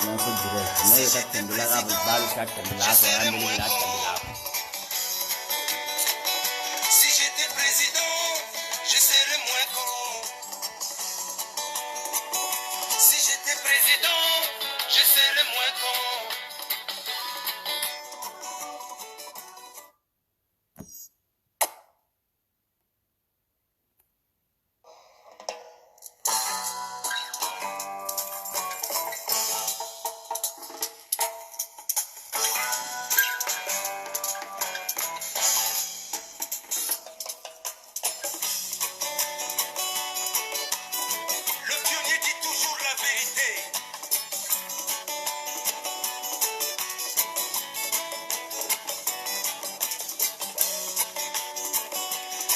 non so dire, noi facciamo la capa, sbaglio, facciamo la capa, andiamo la capa. Si j'étais président, je serais moins con. Si j'étais président, je serais moins con. Le pionnier dit toujours la vérité.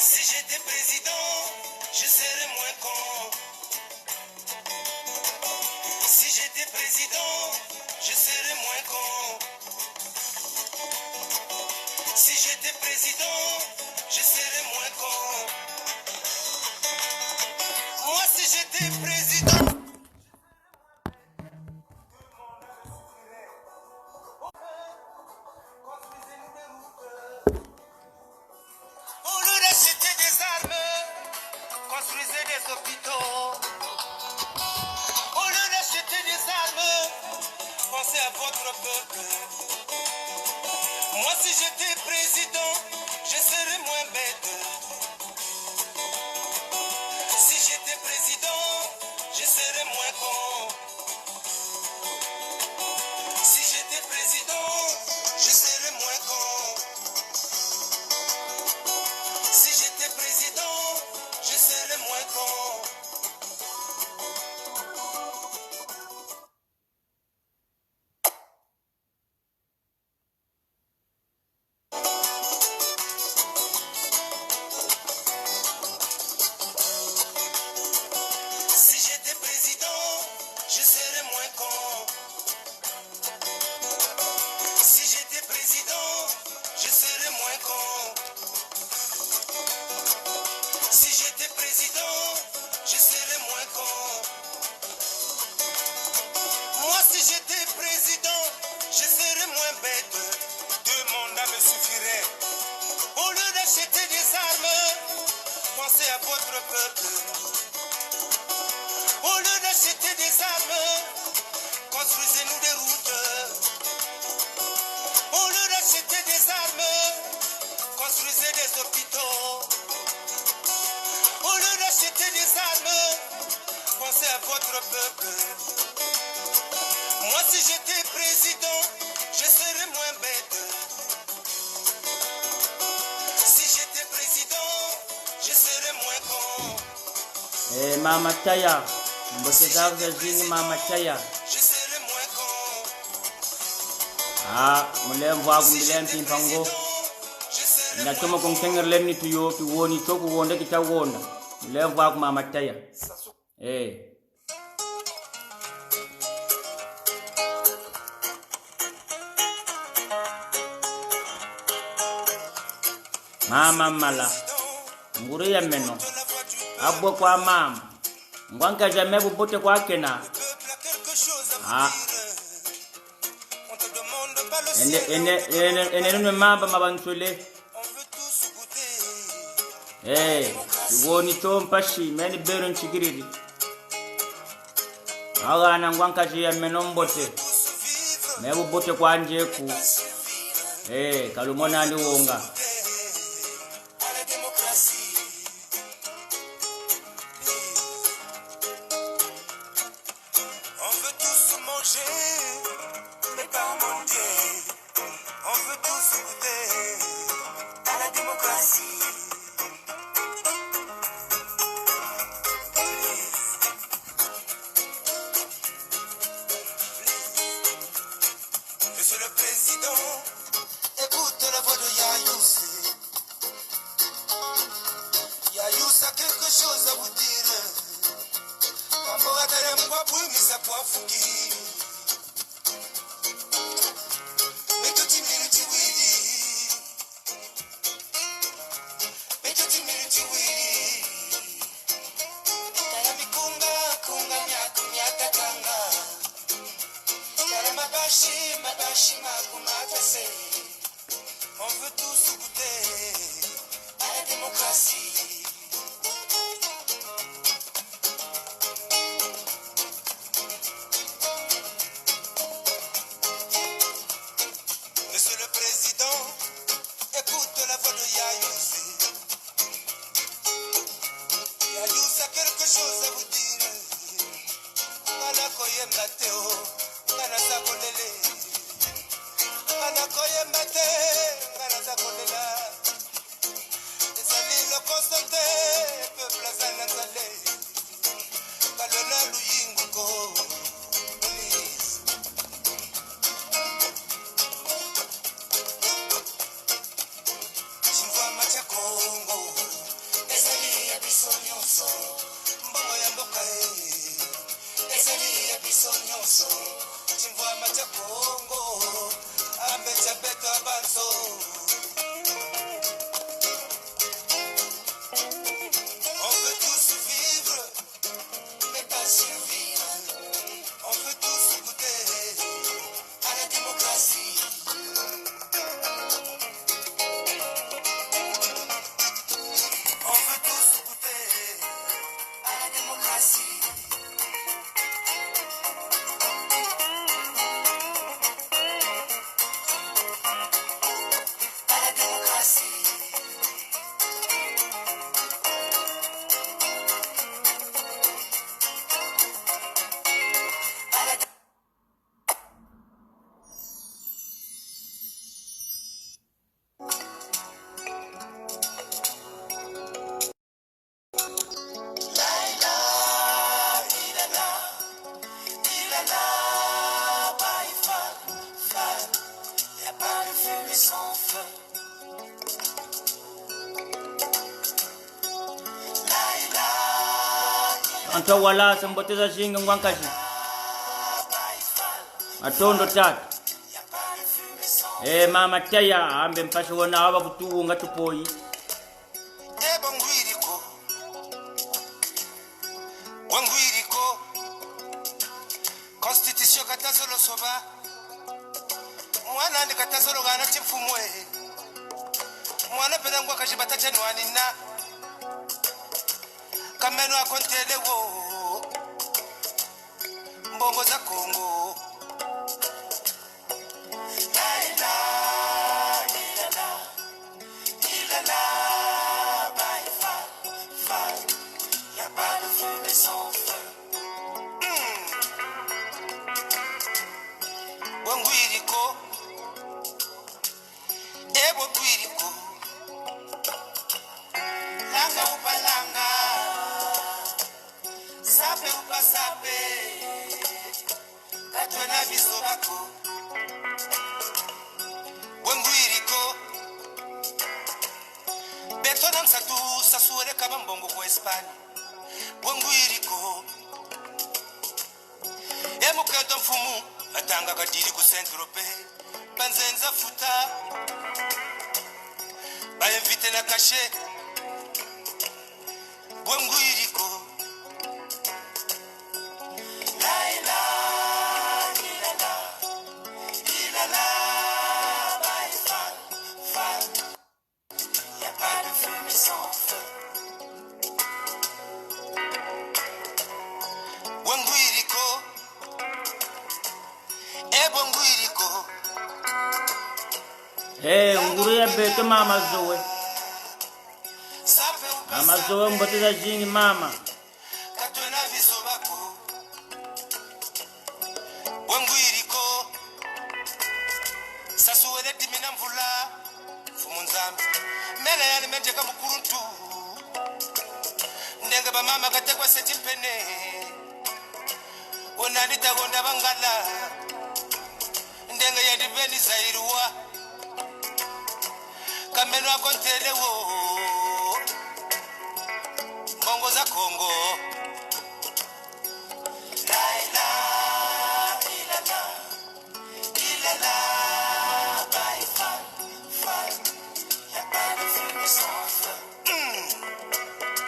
Si j'étais président, je serais moins con. Si j'étais président, je serais moins con. Si j'étais président, je serais moins con. Moi, si j'étais président. Au lieu d'acheter des armes, construisez des hôpitaux. Au lieu d'acheter des armes, pensez à votre peuple. Moi, si j'étais président, je serais moins bête. Si j'étais président, je serais moins con. Si j'étais président, je serais moins con. Si j'étais président, je serais moins con. Si j'étais président, je serais moins con. Si j'étais président, je serais moins con. Si j'étais président, je serais moins con. Moi, si j'étais président, je serais moins bête. 2 mandats me suffiraient. Au lieu d'acheter des armes, pensez à votre peuple. Au lieu d'acheter des armes, construisez-nous des routes. Au lieu d'acheter des armes, construisez des hôpitaux. Au lieu d'acheter des armes, pensez à votre peuple. Moi, si j'étais président, je serais moins bête. Si j'étais président, je serais moins con. Mama Taya, mbote zavza zini Mama Taya. Je serais moins con. Mulem wagu milen timpango. Je serais Na tomo kon kenger lenni tuyo ki woni toku wonde ki tawonda. Mulem wagu Mama Taya. Mama mala. Nguru ya meno. Abo kwa mama. Ngwanka jamais bubote kwa kena. peuple a quelque chose à vous dire. On te demande pas le ciel, Ene mamba mabansule. on veut tous goûter. Woni chompashi meni beron chigiriri. Agana ngwanka ya meno mbote. Tous vivre, Mebu bote kwa njeku. Kalumona ndi wonga. à la démocratie. On veut tous manger, mais pas mendier. On veut tous goûter à la démocratie. Monsieur le Président, écoute la voix de Yayous. Yayous a quelque chose à vous dire. Ambora Teremwa Bouimisa Pouafouki. Mais que tu minutes, oui. Mais que tu minutes, oui. Kalami kunga, kunga, nyaka, nyaka, kanga. On veut tous goûter à la démocratie. Monsieur le Président, écoute la voix de Yayous. Yayous a quelque chose à vous dire. Anakoye Mateo, Anasakolele. Anakoye Mateo, Anasakolela. Ezali le constaté, peuple azanazale. Kalona luyinguko. On veut tous vivre, mais pas survivre. On veut tous goûter à la démocratie. On veut tous goûter à la démocratie. Anta wala semboteza jingi ngwankaji atondo tatu mama taya ambe mpashe wona aba kutuunga tupoyi Wangwiriko Constitution katazolo soba mwana ndi katazolo gana chifumwe mwana pena ngwa kashibata chanwani na kameno akontelewo mbongo za Kongo Wangwiriko Wangwiriko Langa upalanga Sape upasape Katwana bisobako Wangwiriko Betona msatu sasuere kama mbongo kwa Espanya Wangwiriko Muketo mfumu atanga kadiri ku Saint-Tropez banzenza futa ba invite na caché Wangwiriko nguruya bete mama zowe amazowe mboteza jingi mama katona bisobako Wangwiriko sasuwele dimina mvula fumunzambi mele yani menjeka mukuruntu ndenge ba mama katekwa setimpene onalita gonda bangala ndenge yadibeni zairwa kameno akontelewo mbongo za Kongo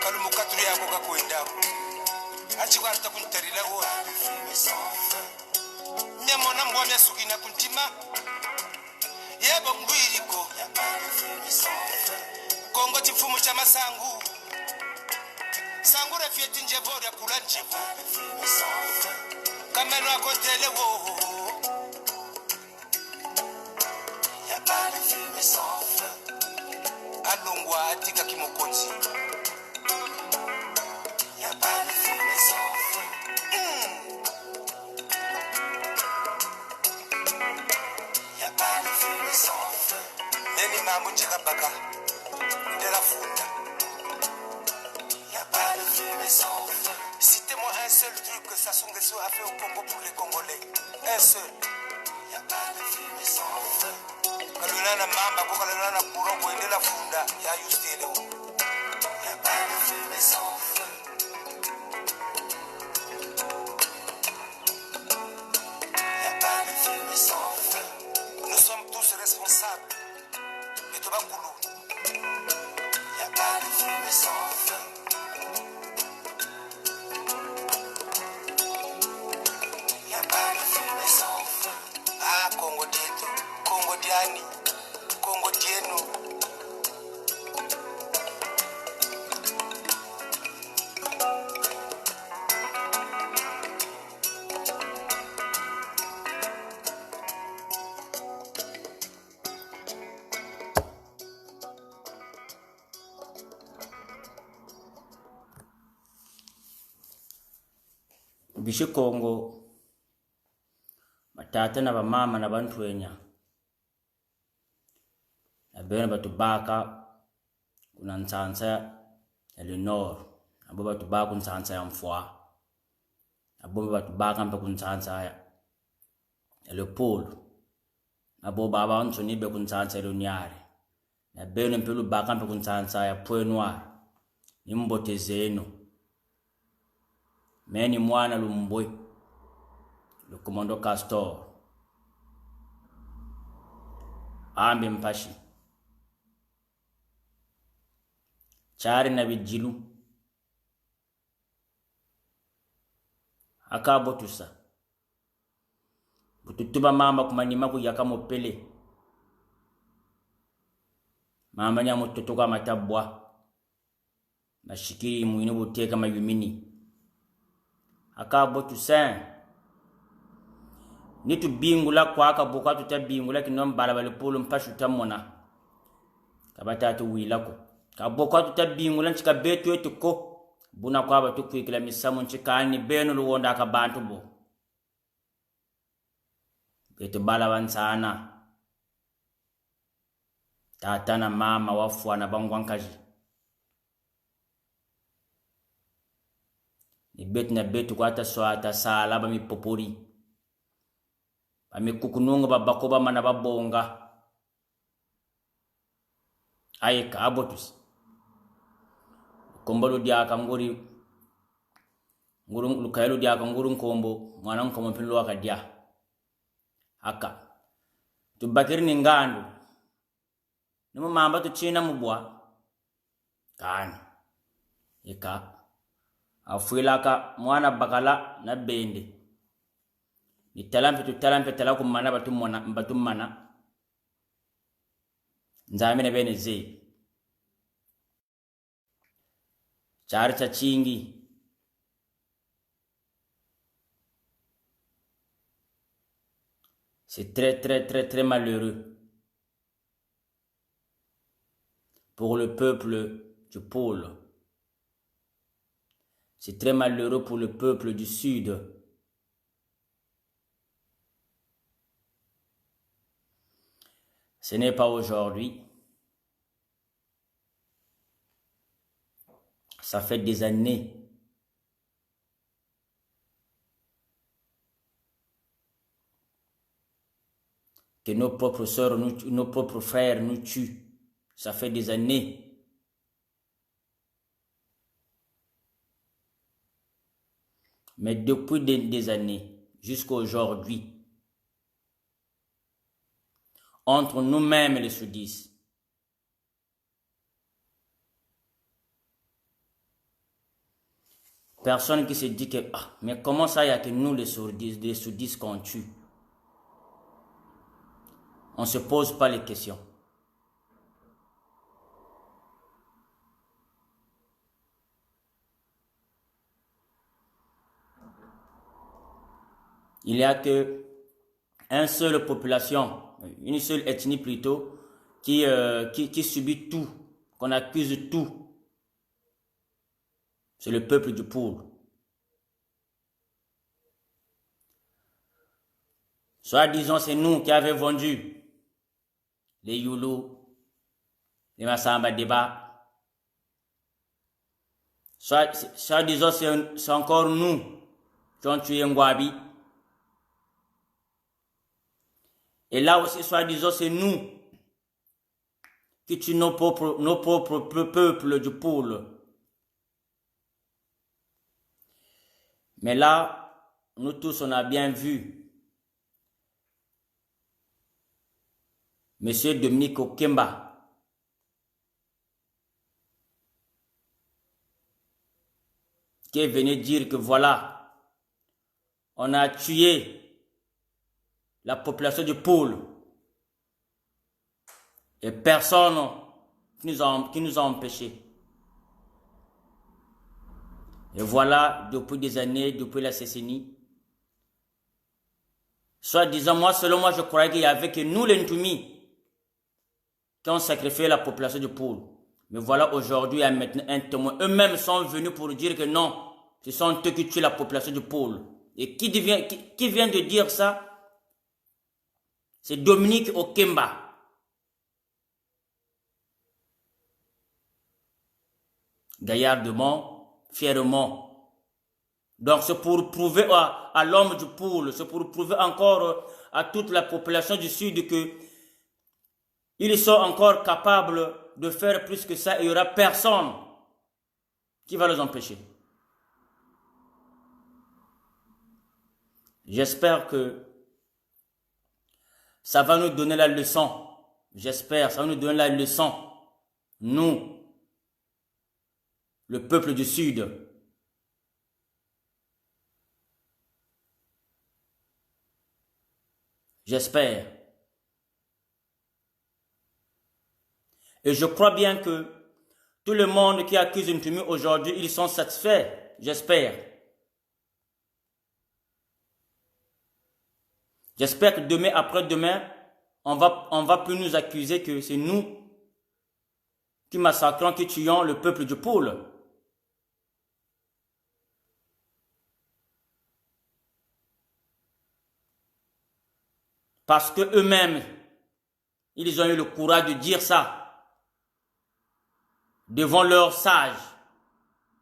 kalumukaturi yako kakwenda achikwarta kuntarila wo nyamona mwana mbwamya sukina kuntima yebo ngwiriko kongo chifumu cha masangu sangu refieti njevo ya kula njevo kameno akotele wo alongwa atika kimokonzi neni mambo njekabaka ndela funda. Citez-moi un seul truc que Sassou Nguesso a fait au Congo pour les Congolais. Un seul. Y'a pas de fumée sans feu. Kalulana mamba kwa kalulana kurongo endela funda ya yustele. Y'a pas de fumée sans feu. Y'a pas de fumée sans feu. Nous sommes tous responsables. Et toi Koulou. Y'a pas de fumée sans feu. Congo dietu, Congo diani, Congo dienu. Bishi Congo batata na bamama na bantwenya abena batubaka kuna nsansa ya Lenore abo batubaka nsansa ya Mfwa abo batubaka mpe kunsansa ya Lepolo abo baba ntoni be kunsansa ya Lonyare na beno mpe lubaka mpe kunsansa ya Point Noir nimbotezeno meni mwana lumbwe le commando Castor ambe mpashi chari na bijilu akabotusa bututuba mama kumanima ku yakamopele mama nya mutoto kwa matabwa mashikiri muino buteka mayumini akabotusa nitu bingula kwa akaboka tutabingula kinombala balepolo mpashu tamona kabatatu wilako kaboka tutabingula nchika betu etuko buna kwa batukwikila misamu nchikani beno luwonda akabantu bo betu bala bansana tata na mama wafua na bangwankaji ni betu na betu kwa taswata sala ba mipopori amekukununga babakoba mana babonga ayeka abotus kombolo diaka nguri lukayelo diaka nguru nkombo mwana nkombo mpilo akadia aka tubakiri ningandu nimo mamba tuchina mubwa kan eka afuilaka mwana bakala na bende ni talampe talaku mana batumana nzamene bene ze charcha chingi c'est très malheureux pour le peuple du pôle. C'est très malheureux pour le peuple du sud. Ce n'est pas aujourd'hui. Ça fait des années. Que nos propres sœurs, nos propres frères nous tuent. Ça fait des années. Mais depuis des années, jusqu'à aujourd'hui, entre nous-mêmes les soudistes, personne qui se dit que mais comment ça y a que nous les soudistes qu'on tue? on ne se pose pas les questions. Il n'y a que une seule population, une seule ethnie plutôt, qui subit tout, qu'on accuse tout. C'est le peuple du Poul. Soit disons c'est nous qui avons vendu les Youlou, les Massamba Deba. Soit disons c'est encore nous qui ont tué Ngwabi. Et là aussi, soit disons, c'est nous qui tuons nos propres peuples du Poul. Mais là, nous tous, on a bien vu Monsieur Dominique Okemba qui est venu dire que voilà, on a tué la population du Poul et personne qui nous a empêchés. Et voilà, depuis des années, depuis la décennie, soit disant, selon moi, je croyais qu'il y avait que nous, les Ntumi, qui ont sacrifié la population du Poul. Mais voilà, aujourd'hui, il y a maintenant un témoin. Eux-mêmes sont venus pour dire que non, ce sont eux qui tuent la population du Poul. Et qui vient de dire ça? C'est Dominique Okemba. Gaillardement, fièrement. Donc c'est pour prouver à l'homme du Poul, c'est pour prouver encore à toute la population du Sud que ils sont encore capables de faire plus que ça et il n'y aura personne qui va les empêcher. J'espère que ça va nous donner la leçon. J'espère, ça va nous donner la leçon. Nous, le peuple du Sud. J'espère. Et je crois bien que tout le monde qui accuse Ntumi aujourd'hui, ils sont satisfaits. J'espère. J'espère que demain, après-demain, on va plus nous accuser que c'est nous qui massacrons, qui tuons le peuple du Poul. Parce que eux-mêmes, ils ont eu le courage de dire ça devant leurs sages,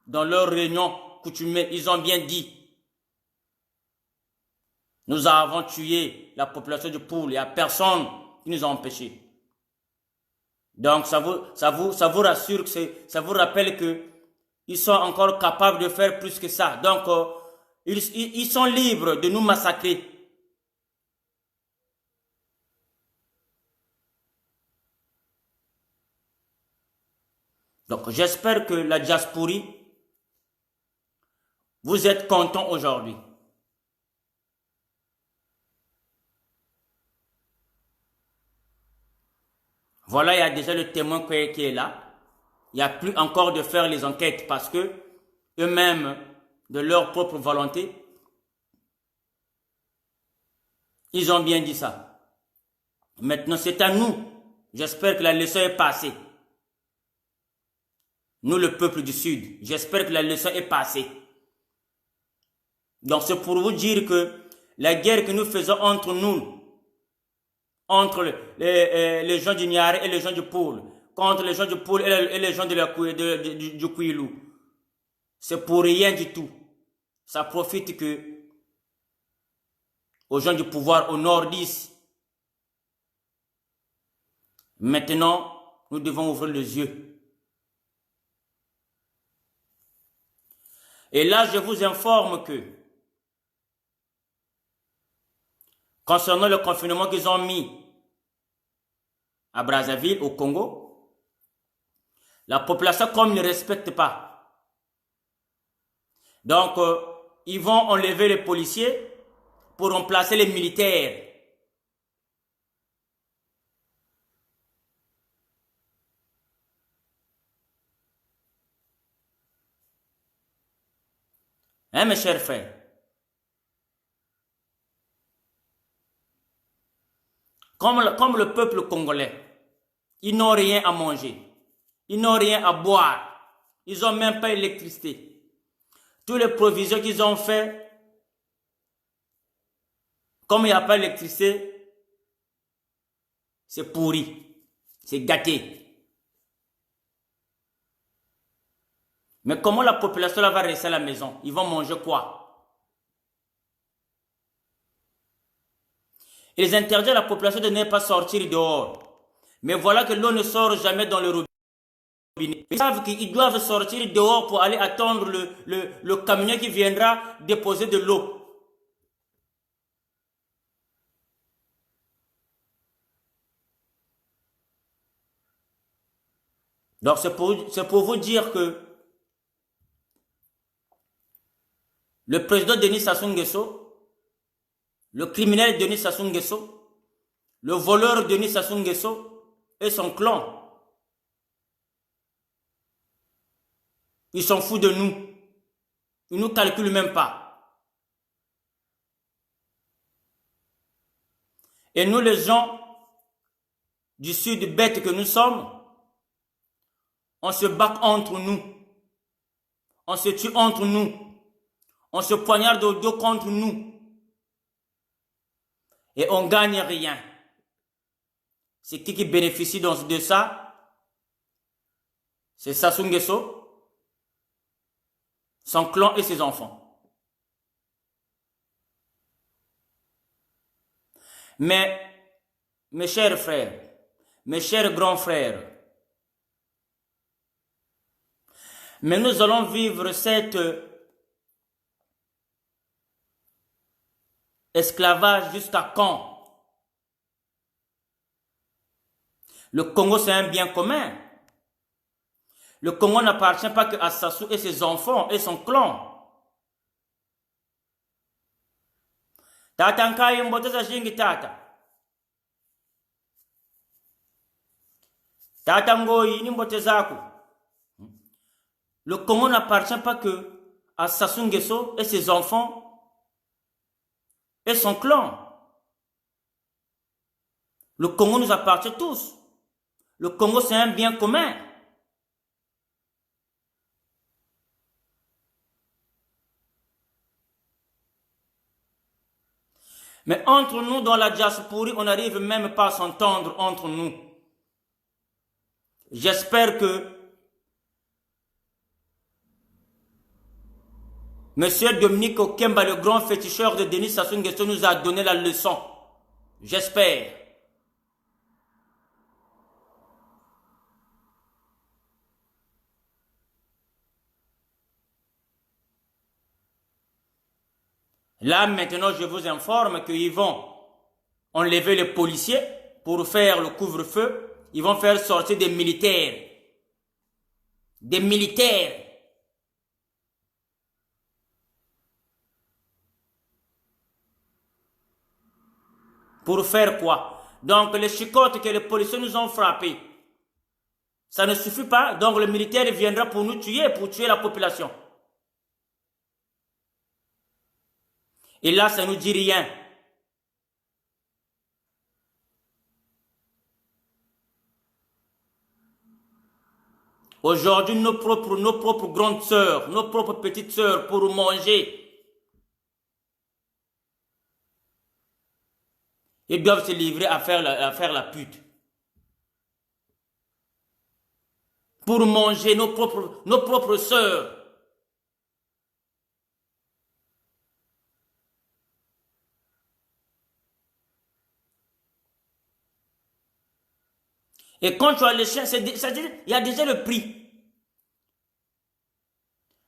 dans leur réunion coutumière, ils ont bien dit. Nous avons tué la population du Poul. Il n'y a personne qui nous a empêchés. Donc, ça vous rassure, ça vous rappelle que ils sont encore capables de faire plus que ça. Donc, ils sont libres de nous massacrer. Donc, j'espère que la diaspora, vous êtes contents aujourd'hui. Voilà, il y a déjà le témoin qui est là. Il n'y a plus encore de faire les enquêtes parce que eux-mêmes, de leur propre volonté, ils ont bien dit ça. Maintenant, c'est à nous. J'espère que la leçon est passée. Nous, le peuple du Sud, j'espère que la leçon est passée. Donc, c'est pour vous dire que la guerre que nous faisons entre nous, entre les gens du Niari et les gens du Poul, contre les gens du Poul et les gens du Kouilou, c'est pour rien du tout. Ça profite aux gens du pouvoir au nord d'ici. Maintenant, nous devons ouvrir les yeux. Et là, je vous informe que concernant le confinement qu'ils ont mis à Brazzaville, au Congo, la population, comme ne respecte pas. Donc, ils vont enlever les policiers pour remplacer les militaires. Hein, mes chers frères? Comme le peuple congolais, ils n'ont rien à manger. Ils n'ont rien à boire. Ils n'ont même pas d'électricité. Toutes les provisions qu'ils ont fait, comme il n'y a pas d'électricité, c'est pourri. C'est gâté. Mais comment la population là va rester à la maison? Ils vont manger quoi? Ils interdisent à la population de ne pas sortir dehors. Mais voilà que l'eau ne sort jamais dans le robinet. Ils savent qu'ils doivent sortir dehors pour aller attendre le camion qui viendra déposer de l'eau. Donc c'est pour vous dire que le président Denis Sassou Nguesso, le criminel Denis Sassou Nguesso, le voleur Denis Sassou Nguesso et son clan, ils s'en foutent de nous. Ils ne nous calculent même pas. Et nous, les gens du sud bêtes que nous sommes, on se bat entre nous. On se tue entre nous. On se poignarde au dos contre nous. Et on ne gagne rien. C'est qui bénéficie de ça? C'est Sassou Nguesso, son clan et ses enfants. Mais, mes chers frères, mes chers grands frères, mais nous allons vivre cette esclavage jusqu'à quand? Le Congo, c'est un bien commun. Le Congo n'appartient pas qu'à Sassou et ses enfants et son clan. Tata nkaye mboteza jingi tata. Tata ngoyi ni mbotezako. Le Congo n'appartient pas qu'à Sassou Nguesso et ses enfants et son clan. Le Congo nous appartient tous. Le Congo, c'est un bien commun. Mais entre nous, dans la diaspora, on n'arrive même pas à s'entendre entre nous. J'espère que Monsieur Dominique Okemba, le grand féticheur de Denis Sassou Nguesso, nous a donné la leçon. J'espère. Là, maintenant, je vous informe qu'ils vont enlever les policiers pour faire le couvre-feu. Ils vont faire sortir des militaires. Des militaires. Pour faire quoi? Donc, les chicottes que les policiers nous ont frappés, ça ne suffit pas. Donc, le militaire viendra pour nous tuer, pour tuer la population. Et là, ça ne nous dit rien. Aujourd'hui, nos propres grandes sœurs, nos propres petites sœurs, pour manger, ils doivent se livrer à faire la pute. Pour manger nos propres sœurs. Et quand tu as les chiens, c'est-à-dire, il y a déjà le prix.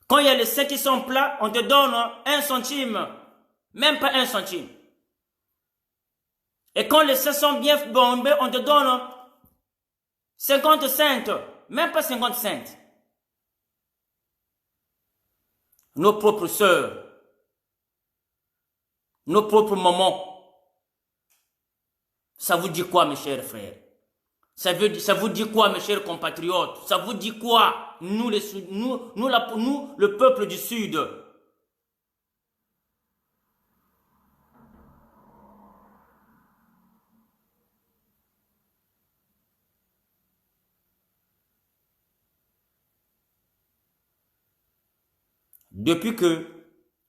Quand il y a les seins qui sont plats, on te donne 1 centime. Même pas 1 centime. Et quand les seins sont bien bombés, on te donne 50 cents. Même pas 50 cents. Nos propres sœurs. Nos propres mamans. Ça vous dit quoi, mes chers frères? Ça vous dit quoi, mes chers compatriotes? Ça vous dit quoi, nous, le peuple du Sud? depuis que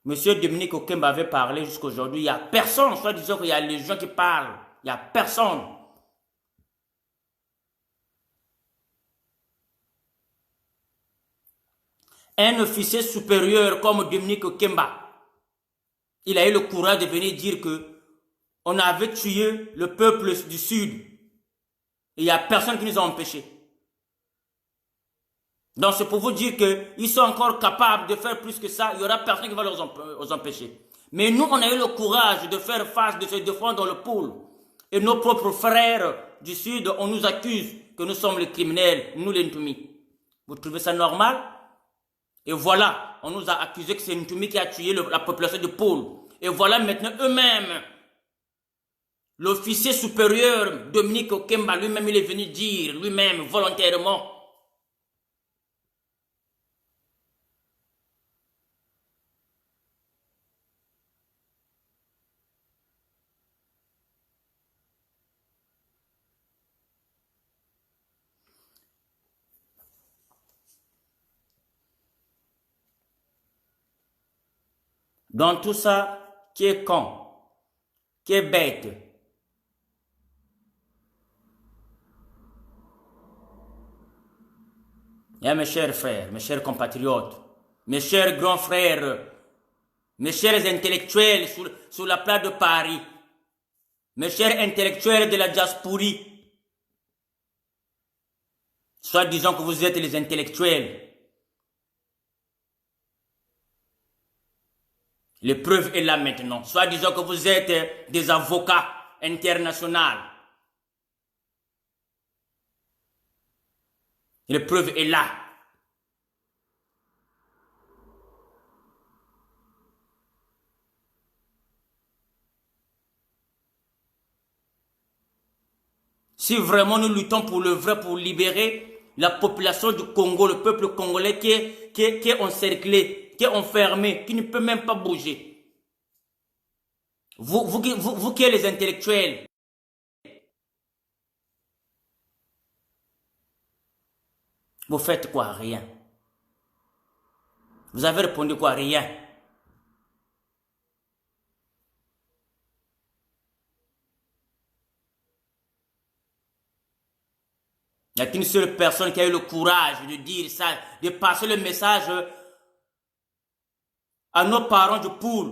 M. Dominique Okemba avait parlé jusqu'à aujourd'hui, il n'y a personne, soit disant qu'il y a les gens qui parlent, il n'y a personne. Un officier supérieur comme Dominique Okemba, il a eu le courage de venir dire que on avait tué le peuple du Sud. Et il n'y a personne qui nous a empêchés. Donc c'est pour vous dire qu'ils sont encore capables de faire plus que ça. Il n'y aura personne qui va les empêcher. Mais nous, on a eu le courage de faire face, de se défendre dans le pôle. Et nos propres frères du Sud, on nous accuse que nous sommes les criminels, nous les Ntoumis. Vous trouvez ça normal? Et voilà, on nous a accusé que c'est Ntoumis qui a tué la population du pôle. Et voilà maintenant eux-mêmes, l'officier supérieur Dominique Okemba, lui-même, il est venu dire, lui-même, volontairement, dans tout ça, qui est con, qui est bête. Et mes chers frères, mes chers compatriotes, mes chers grands frères, mes chers intellectuels sur la place de Paris, mes chers intellectuels de la diasporie, soit disons que vous êtes les intellectuels. L'épreuve est là maintenant. Soit disons que vous êtes des avocats internationaux. L'épreuve est là. Si vraiment nous luttons pour le vrai, pour libérer la population du Congo, le peuple congolais qui est encerclé, qui est enfermé, qui ne peut même pas bouger. Vous qui êtes les intellectuels, vous faites quoi? Rien. Vous avez répondu quoi? Rien. Il n'y a qu'une seule personne qui a eu le courage de dire ça, de passer le message à nos parents du poule.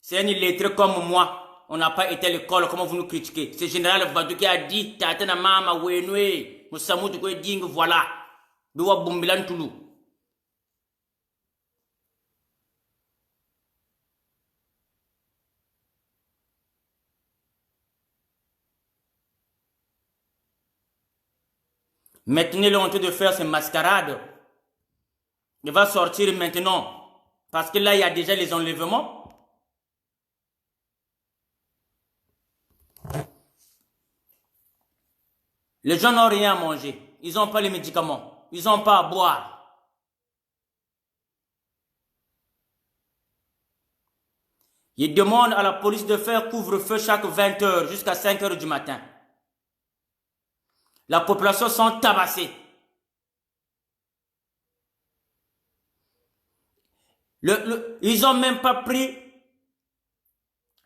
C'est un illettré comme moi. On n'a pas été à l'école, comment vous nous critiquez? C'est général Vadou qui a dit, Tatana Mama Wenwe, Moussamou du Ding, voilà. Doua Bumbilan Toulou. Maintenant, il est en train de faire ses mascarades. Il va sortir maintenant. Parce que là, il y a déjà les enlèvements. Les gens n'ont rien à manger. Ils n'ont pas les médicaments. Ils n'ont pas à boire. Ils demandent à la police de faire couvre-feu chaque 20 h jusqu'à 5 h du matin. La population sont tabassées. Ils n'ont même pas pris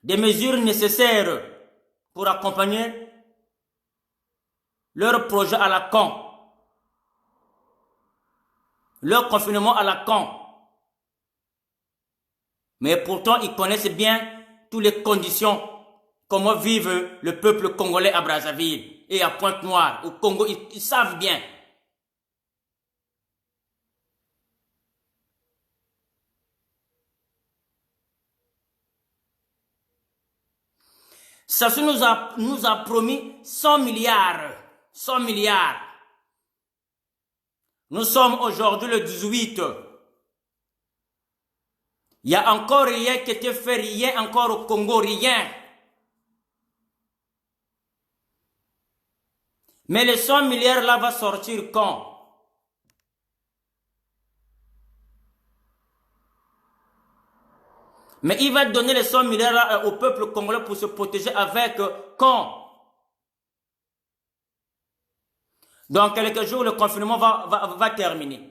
des mesures nécessaires pour accompagner leur projet à la con. Leur confinement à la con. Mais pourtant, ils connaissent bien toutes les conditions, comment vive le peuple congolais à Brazzaville et à Pointe-Noire, au Congo, ils savent bien. Sassou nous a promis 100 milliards. 100 milliards. Nous sommes aujourd'hui le 18. Il y a encore rien qui était fait, rien encore au Congo, rien. Mais les 100 milliards là va sortir quand? Mais il va donner les 100 milliards là au peuple congolais pour se protéger avec quand? Dans quelques jours, le confinement va terminer.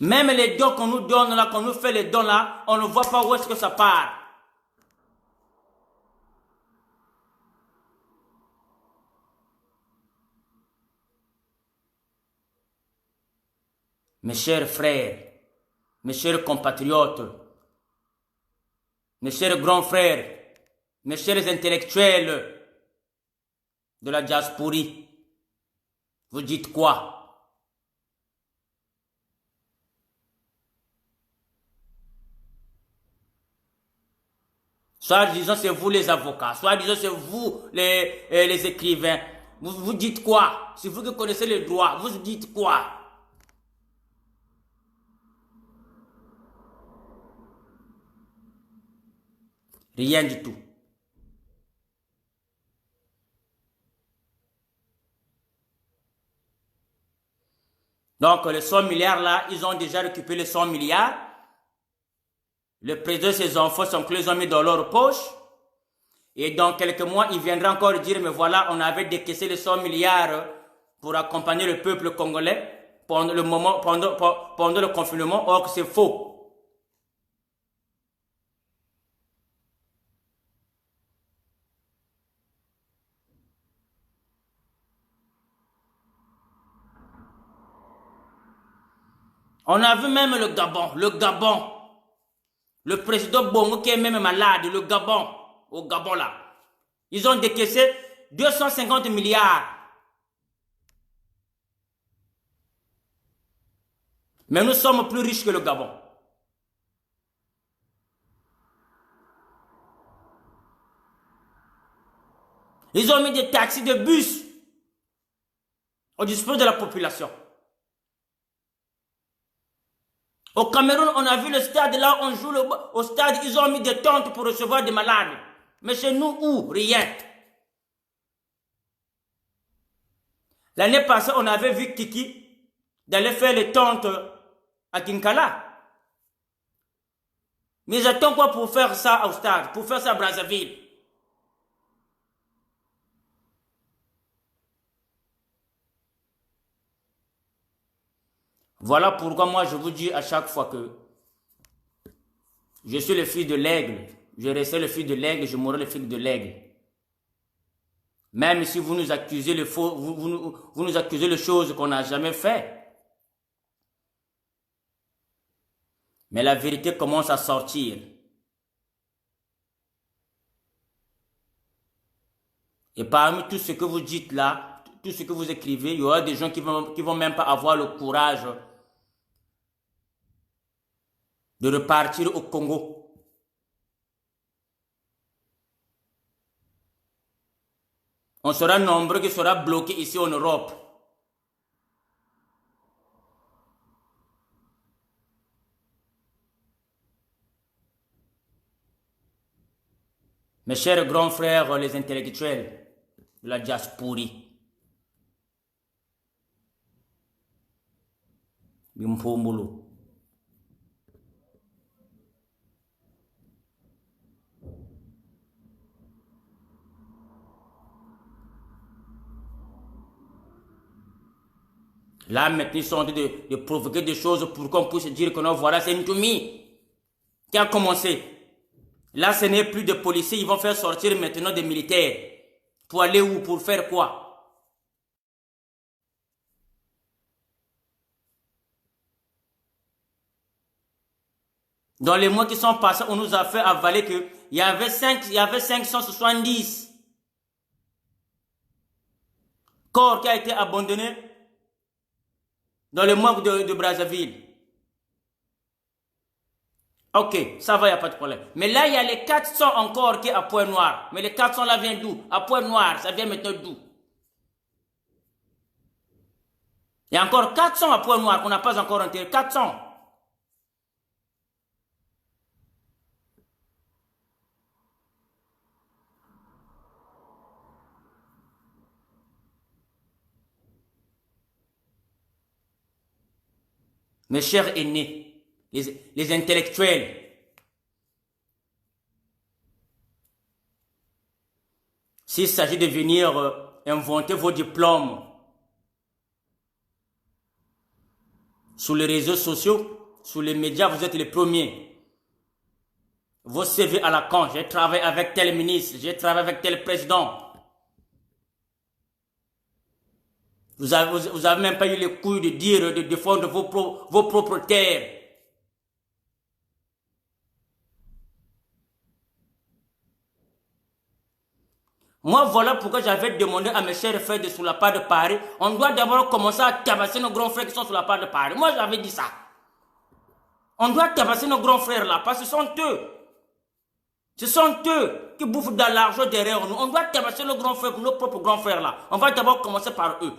Même les dons qu'on nous donne là, qu'on nous fait les dons là, on ne voit pas où est-ce que ça part. Mes chers frères, mes chers compatriotes, mes chers grands frères, mes chers intellectuels de la diaspora, vous dites quoi? Soit disons c'est vous les avocats, soit disons c'est vous les écrivains. Vous dites quoi? C'est vous qui connaissez le droit, vous dites quoi? Rien du tout. Donc les 100 milliards là, ils ont déjà récupéré les 100 milliards. Le président et ses enfants sont que les ont mis dans leur poche. Et dans quelques mois, il viendra encore dire, mais voilà, on avait décaissé les 100 milliards pour accompagner le peuple congolais pendant le confinement, or que c'est faux. On a vu même le Gabon. Le président Bongo qui est même malade, le Gabon, au Gabon là. Ils ont décaissé 250 milliards. Mais nous sommes plus riches que le Gabon. Ils ont mis des taxis de bus au dispositif de la population. Au Cameroun, on a vu le stade là, on joue au stade, ils ont mis des tentes pour recevoir des malades. Mais chez nous, où? Rien. L'année passée, on avait vu Kiki d'aller faire les tentes à Kinkala. Mais ils attendent quoi pour faire ça au stade, pour faire ça à Brazzaville? Voilà pourquoi moi je vous dis à chaque fois que je suis le fils de l'aigle, je resterai le fils de l'aigle, je mourrai le fils de l'aigle. Même si vous nous accusez le faux, vous nous accusez de choses qu'on n'a jamais fait. Mais la vérité commence à sortir. Et parmi tout ce que vous dites là, tout ce que vous écrivez, il y aura des gens qui vont même pas avoir le courage de repartir au Congo. On sera nombreux qui sera bloqués ici en Europe. Mes chers grands frères, les intellectuels de la diaspora, Bimpombolo. Là, maintenant, ils sont en train de provoquer des choses pour qu'on puisse dire que non, voilà, c'est une Ntoumi qui a commencé. Là, ce n'est plus de policiers, ils vont faire sortir maintenant des militaires. Pour aller où? Pour faire quoi? Dans les mois qui sont passés, on nous a fait avaler qu'il y avait 570 corps qui a été abandonné dans le morgue de Brazzaville. Ok, ça va, il n'y a pas de problème. Mais là, il y a les 400 encore qui est à Pointe-Noire. Mais les 400 là viennent d'où? À Pointe-Noire, ça vient maintenant d'où? Il y a encore 400 à Pointe-Noire qu'on n'a pas encore enterré. 400. Mes chers aînés, les intellectuels, s'il s'agit de venir inventer vos diplômes Sur les réseaux sociaux, sur les médias, vous êtes les premiers. Vos CV à la con, j'ai travaillé avec tel ministre, j'ai travaillé avec tel président. Vous avez même pas eu les couilles de dire, de défendre vos propres terres. Moi, voilà pourquoi j'avais demandé à mes chers frères de sur la part de Paris, on doit d'abord commencer à tabasser nos grands frères qui sont sur la part de Paris. Moi, j'avais dit ça. On doit tabasser nos grands frères là, parce que ce sont eux. Ce sont eux qui bouffent de l'argent derrière nous. On doit tabasser nos grands frères, nos propres grands frères là. On va d'abord commencer par eux.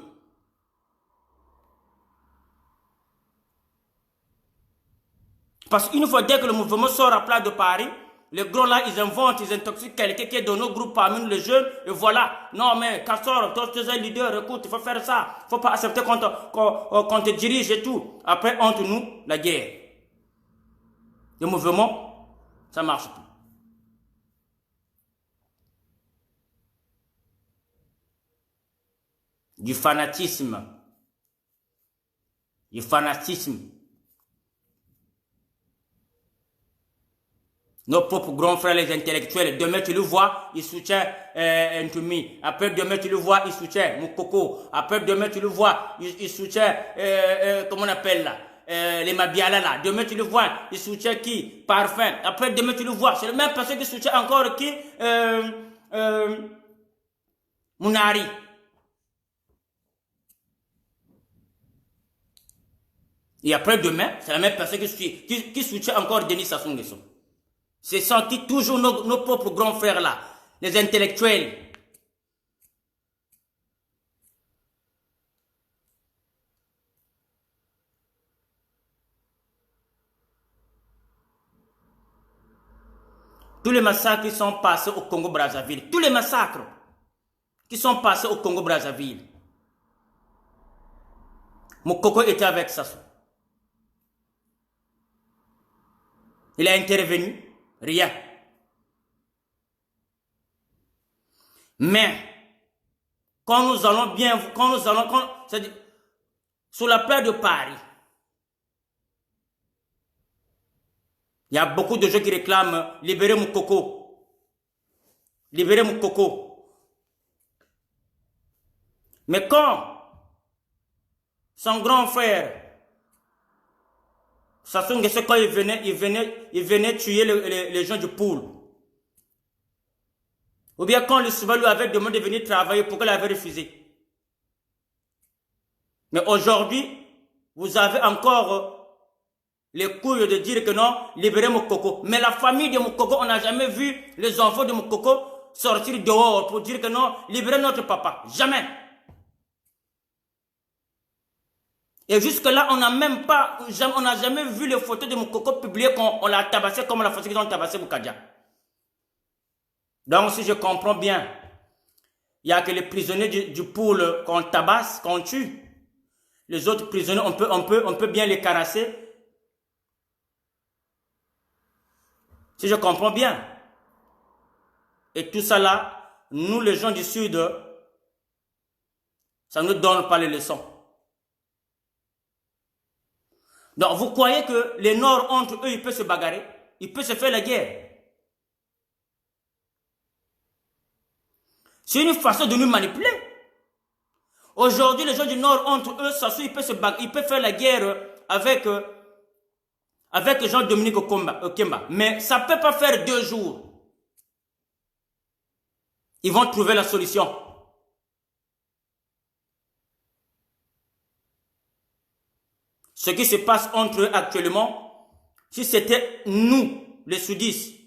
Parce qu'une fois dès que le mouvement sort à plat de Paris, les gros là, ils inventent, ils intoxiquent quelqu'un qui est dans nos groupes parmi nous les jeunes, et voilà. Non mais, Castor, toi tu es un leader, écoute, il faut faire ça. Il ne faut pas accepter qu'on te dirige et tout. Après, entre nous, la guerre. Le mouvement, ça ne marche plus. Du fanatisme. Du fanatisme. Nos propres grands frères, les intellectuels, demain tu le vois, ils soutiennent Ntoumi. Après demain tu le vois, ils soutiennent Moukoko. Après demain tu le vois, ils soutiennent, comment on appelle là, les Mabiala là. Demain tu le vois, ils soutiennent qui? Parfum. Après demain tu le vois, c'est le même personne qui soutient encore qui? Mounari. Et après demain, c'est la même personne qui soutient encore Denis Sassou Nguesso. C'est senti toujours nos propres grands frères là, les intellectuels. Tous les massacres qui sont passés au Congo-Brazzaville, tous les massacres qui sont passés au Congo-Brazzaville, Moukoko était avec Sassou. Il a intervenu. Rien. Mais, quand nous allons bien, c'est-à-dire, sur la place de Paris, il y a beaucoup de gens qui réclament libérer Moukoko. Libérer Moukoko. Mais quand son grand frère, Sassou Nguesso, quand il venait tuer les gens du pool. Ou bien quand le Souba lui avait demandé de venir travailler, pourquoi il avait refusé? Mais aujourd'hui, vous avez encore les couilles de dire que non, libérez Moukoko. Mais la famille de Moukoko, on n'a jamais vu les enfants de Moukoko sortir dehors pour dire que non, libérez notre papa. Jamais. Et jusque-là, on n'a jamais vu les photos de Moukoko publiées qu'on l'a tabassé comme la photo qu'ils ont tabassé Boukadia. Donc, si je comprends bien, il n'y a que les prisonniers du pool qu'on tabasse, qu'on tue. Les autres prisonniers, on peut bien les caresser. Si je comprends bien. Et tout ça là, nous les gens du Sud, ça ne nous donne pas les leçons. Donc, vous croyez que les Nords, entre eux, ils peuvent se bagarrer? Ils peuvent se faire la guerre? C'est une façon de nous manipuler. Aujourd'hui, les gens du Nord, entre eux, Sassou, ils peuvent faire la guerre avec Jean-Dominique Okemba. Mais ça ne peut pas faire 2 jours. Ils vont trouver la solution. Ce qui se passe entre eux actuellement, si c'était nous, les soudistes,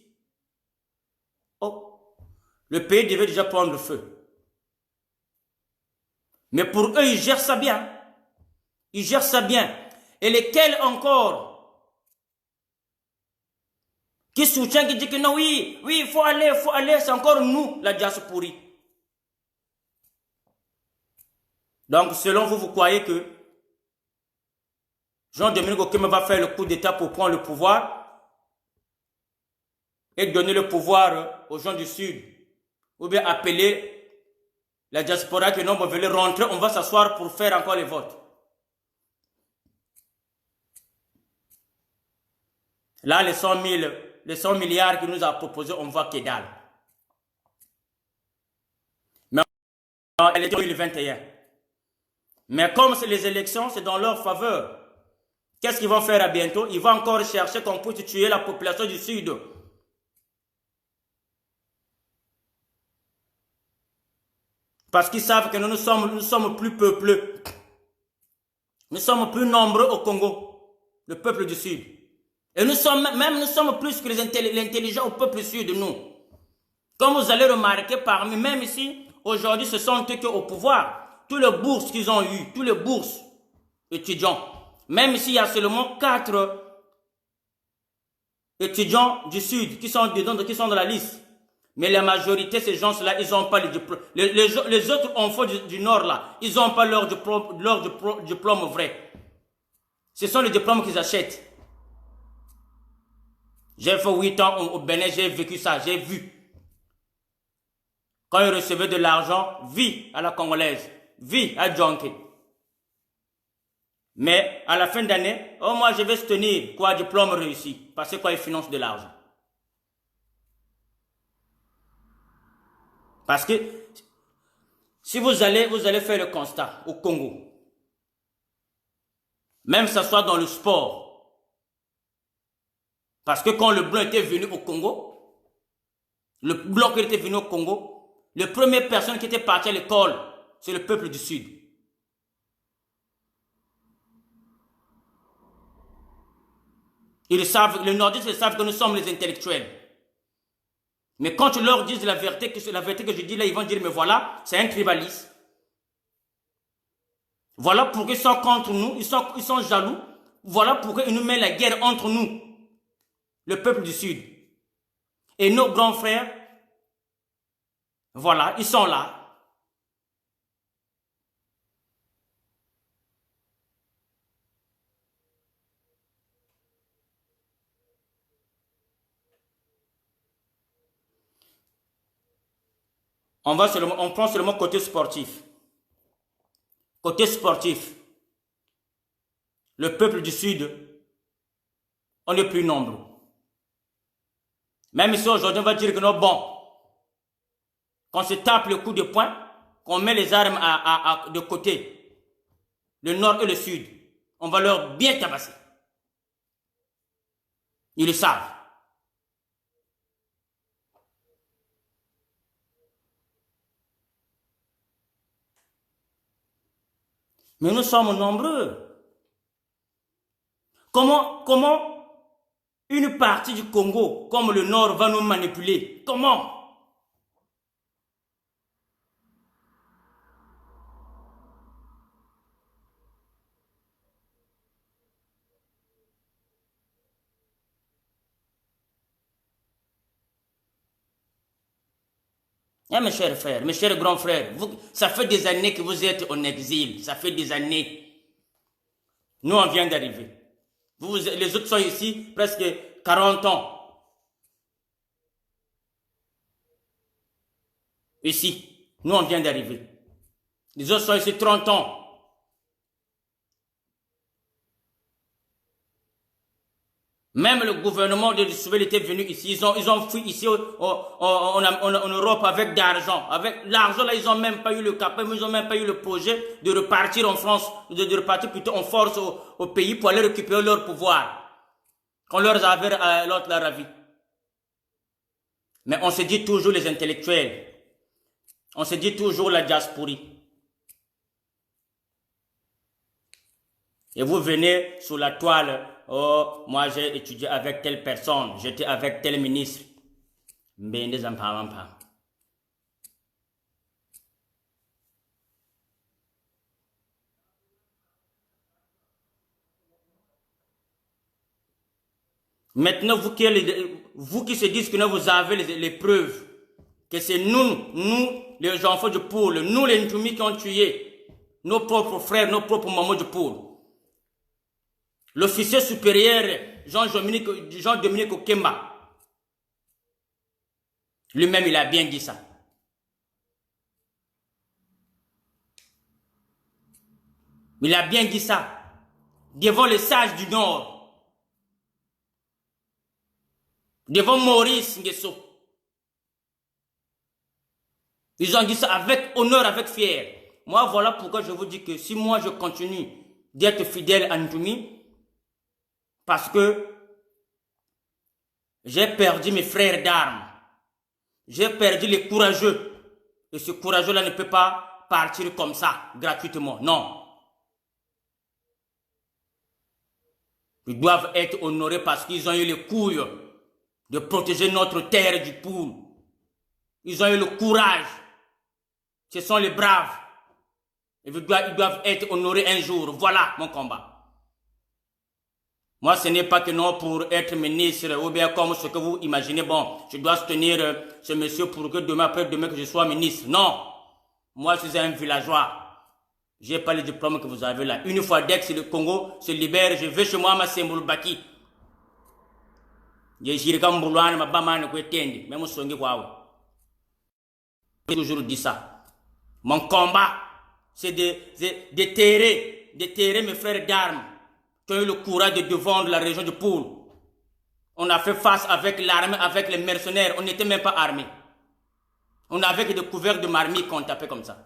oh, le pays devait déjà prendre feu. Mais pour eux, ils gèrent ça bien. Ils gèrent ça bien. Et lesquels encore qui soutiennent, qui disent que non, oui, il faut aller, c'est encore nous, la diaspora. Donc, selon vous, vous croyez que Jean-Dominique Okemba va faire le coup d'État pour prendre le pouvoir et donner le pouvoir aux gens du Sud, ou bien appeler la diaspora que non, vous voulez rentrer, on va s'asseoir pour faire encore les votes. Là, les 100 milliards qu'il nous a proposés, on voit que dalle. Mais elle est en 2021. Mais comme c'est les élections, c'est dans leur faveur. Qu'est-ce qu'ils vont faire à bientôt? Ils vont encore chercher qu'on puisse tuer la population du Sud. Parce qu'ils savent que nous sommes plus peupleux. Nous sommes plus nombreux au Congo, le peuple du Sud. Et nous sommes plus que l'intelligent au peuple sud, nous. Comme vous allez remarquer, parmi, même ici, aujourd'hui, ce sont eux qui sont au pouvoir. Tous les bourses qu'ils ont eues, tous les bourses étudiants. Même ici, il y a seulement 4 étudiants du Sud qui sont dans la liste. Mais la majorité, ces gens-là, ils n'ont pas les diplômes. Les autres enfants du Nord, là, ils n'ont pas leur diplôme vrai. Ce sont les diplômes qu'ils achètent. J'ai fait 8 ans au Bénin, j'ai vécu ça, j'ai vu. Quand ils recevaient de l'argent, vie à la congolaise, vie à Djonké. Mais à la fin d'année, oh moi je vais soutenir quoi, diplôme réussi. Parce que quoi, ils financent de l'argent. Parce que si vous allez faire le constat au Congo, même que ce soit dans le sport, parce que quand le blanc était venu au Congo, le bloc était venu au Congo, la première personne qui était partie à l'école, c'est le peuple du Sud. Ils savent, les nordistes ils savent que nous sommes les intellectuels. Mais quand tu leur dis la vérité que je dis là, ils vont dire, mais voilà, c'est un tribaliste. Voilà pourquoi ils sont contre nous, ils sont jaloux. Voilà pourquoi ils nous mettent la guerre entre nous, le peuple du Sud. Et nos grands frères, voilà, ils sont là. On prend seulement côté sportif. Côté sportif, le peuple du Sud, on est plus nombreux. Même si aujourd'hui on va dire que non, bon, qu'on se tape le coup de poing, qu'on met les armes de côté, le nord et le sud, on va leur bien tabasser. Ils le savent. Mais nous sommes nombreux. Comment une partie du Congo, comme le Nord, va nous manipuler? Comment? Eh, mes chers frères, mes chers grands frères, ça fait des années que vous êtes en exil. Ça fait des années. Nous, on vient d'arriver. Les autres sont ici presque 40 ans. Ici, nous, on vient d'arriver. Les autres sont ici 30 ans. Même le gouvernement de Souvel était venu ici. Ils ont fui ici en Europe avec de l'argent. Avec l'argent, là, ils n'ont même pas eu le cap, ils n'ont même pas eu le projet de repartir en France, de repartir plutôt en force au pays pour aller récupérer leur pouvoir. Qu'on leur avait l'autre la ravi. Mais on se dit toujours les intellectuels. On se dit toujours la diasporie. Et vous venez sur la toile. Oh, moi j'ai étudié avec telle personne, j'étais avec tel ministre. Maintenant, vous qui se dites que vous avez les preuves, que c'est nous, les enfants de poule, nous les Ntumi qui ont tué nos propres frères, nos propres mamans de poule. L'officier supérieur Jean-Dominique Okemba, lui-même il a bien dit ça. Il a bien dit ça devant les sages du Nord. devant Maurice Nguesso. Ils ont dit ça avec honneur, avec fier. Moi, voilà pourquoi je vous dis que si moi je continue d'être fidèle à Ntoumi, parce que j'ai perdu mes frères d'armes, j'ai perdu les courageux, et ce courageux-là ne peut pas partir comme ça, gratuitement, non. Ils doivent être honorés parce qu'ils ont eu les couilles de protéger notre terre du Poul. Ils ont eu le courage. Ce sont les braves. Ils doivent être honorés un jour. Voilà mon combat. Moi, ce n'est pas que non pour être ministre ou bien comme ce que vous imaginez. Bon, je dois soutenir ce monsieur pour que demain, après-demain, que je sois ministre. Non. Moi, je suis un villageois. Je n'ai pas le diplôme que vous avez là. Une fois dès que le Congo se libère, je vais chez moi, ma Sembulbaki. J'ai toujours dit ça. Mon combat, c'est de terrer mes frères d'armes qui ont eu le courage de défendre la région de Poul. On a fait face avec l'armée, avec les mercenaires. On n'était même pas armés. On avait que des couverts de marmite qu'on tapait comme ça.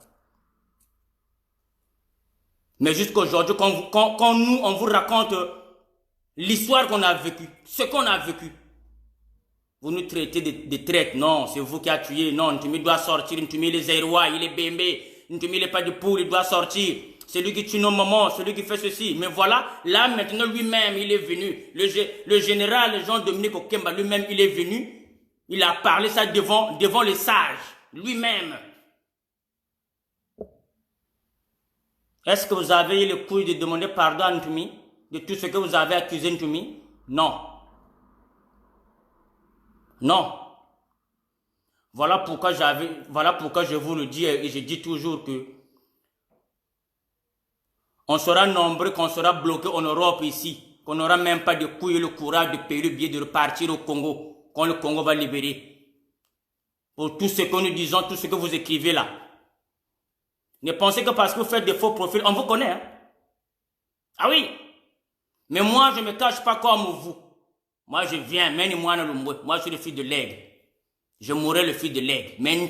Mais jusqu'aujourd'hui, quand nous, on vous raconte l'histoire qu'on a vécue, ce qu'on a vécu, vous nous traitez de traite. Non, c'est vous qui avez tué. Non, Ntoumi doit sortir. Ntoumi, il est Zérois, il est Bembe. Ntoumi, il n'est pas du Poul, il doit sortir. C'est lui qui tue nos mamans, celui qui fait ceci. Mais voilà, là maintenant lui-même, il est venu. Le général Jean-Dominique Okemba, lui-même, il est venu. Il a parlé ça devant les sages, lui-même. Est-ce que vous avez eu le couille de demander pardon à Ntoumi de tout ce que vous avez accusé Ntoumi? Non. Non. Voilà pourquoi je vous le dis et je dis toujours que on sera nombreux, qu'on sera bloqué en Europe ici, qu'on n'aura même pas de couilles et le courage de payer le billet de repartir au Congo, quand le Congo va libérer. Pour tout ce que nous disons, tout ce que vous écrivez là. Ne pensez que parce que vous faites des faux profils, on vous connaît. Hein? Ah oui. Mais moi, je ne me cache pas comme vous. Moi, je viens, moi, je suis le fils de l'aigle. Je mourrai le fils de l'aigle. Mais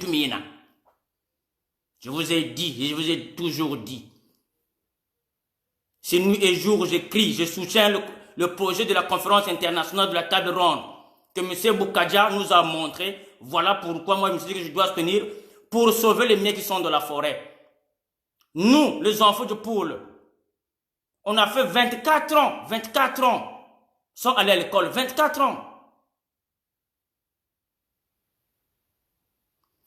je vous ai dit, et je vous ai toujours dit. C'est nuit et jour, j'écris, je soutiens le projet de la conférence internationale de la table ronde que M. Boukadja nous a montré. Voilà pourquoi moi, je me suis dit que je dois soutenir pour sauver les miens qui sont dans la forêt. Nous, les enfants de Poul, on a fait 24 ans, sans aller à l'école, 24 ans.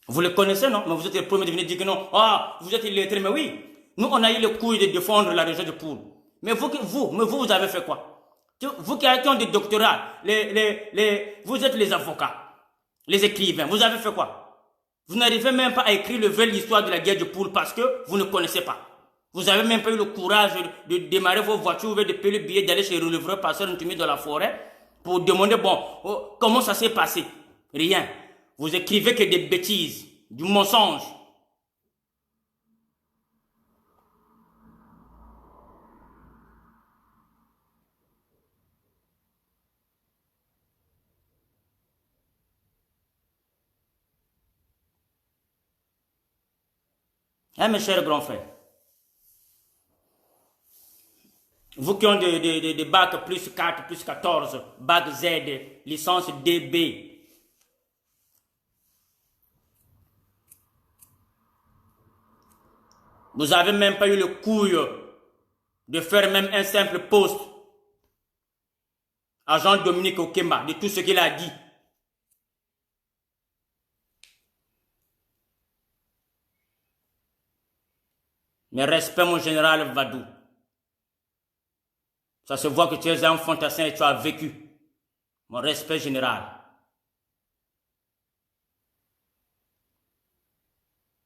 Vous le connaissez, non? Mais vous êtes les premiers de venir dire que non. Ah, vous êtes illettrés, mais oui. Nous, on a eu le couille de défendre la région de Poul. Mais vous avez fait quoi? Vous qui ont des doctorats, vous êtes les avocats, les écrivains, vous avez fait quoi? Vous n'arrivez même pas à écrire le vrai l'histoire de la guerre de Poul parce que vous ne connaissez pas. Vous n'avez même pas eu le courage de démarrer vos voitures, de payer le billet, d'aller chez le livreur pasteur Ntoumi dans la forêt pour demander, bon, comment ça s'est passé? Rien. Vous écrivez que des bêtises, du mensonge. Hein, mes chers grands frères? Vous qui ont des bacs plus 4, plus 14, bac Z, licence DB. Vous n'avez même pas eu le couille de faire même un simple post à Jean-Dominique Okemba de tout ce qu'il a dit. Mais respect mon général Vadou. Ça se voit que tu es un fantassin et tu as vécu. Mon respect général.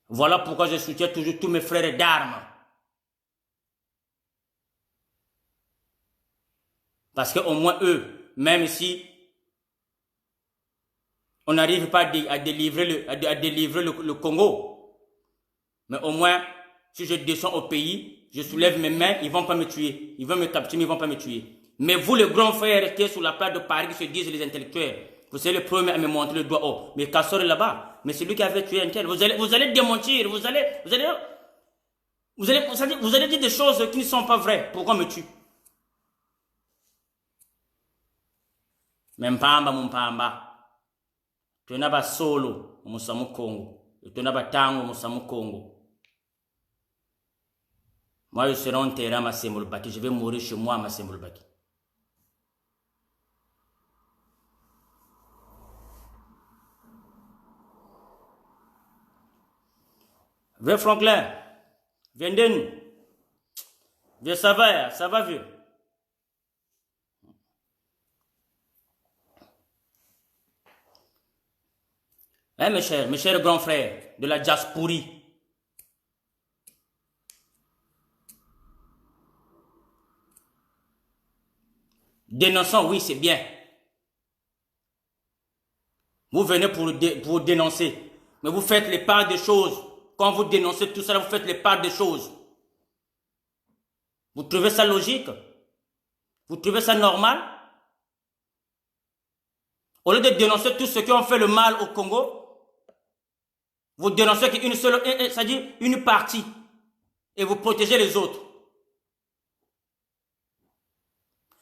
Voilà pourquoi je soutiens toujours tous mes frères d'armes. Parce qu'au moins eux, même si on n'arrive pas à délivrer le Congo, mais au moins, si je descends au pays, je soulève mes mains, ils ne vont pas me tuer. Ils vont me capturer, mais ils ne vont pas me tuer. Mais vous, les grands frères qui sont sur la place de Paris, qui se disent les intellectuels, Vous êtes le premier à me montrer le doigt. Oh, mais Kassor est là-bas. Mais c'est lui qui avait tué un tel. Vous allez démentir. Vous allez dire des choses qui ne sont pas vraies. Pourquoi me tue? Mempamba mumpamba. Tu n'as pas solo, Musamu Congo. Tu n'as pas tango, Musamu Congo. Moi, je serai en terrain à Massembolbaki. Je vais mourir chez moi à Massembolbaki. Vieux Franklin, viens. Vieux, ça va, vieux. Hein, mes chers grands frères de la diaspora. Dénonçons, oui, c'est bien. Vous venez pour dénoncer, mais vous faites les parts des choses. Quand vous dénoncez tout ça, vous faites les parts des choses. Vous trouvez ça logique? Vous trouvez ça normal? Au lieu de dénoncer tous ceux qui ont fait le mal au Congo, vous dénoncez qu'une seule, c'est-à-dire une partie, et vous protégez les autres.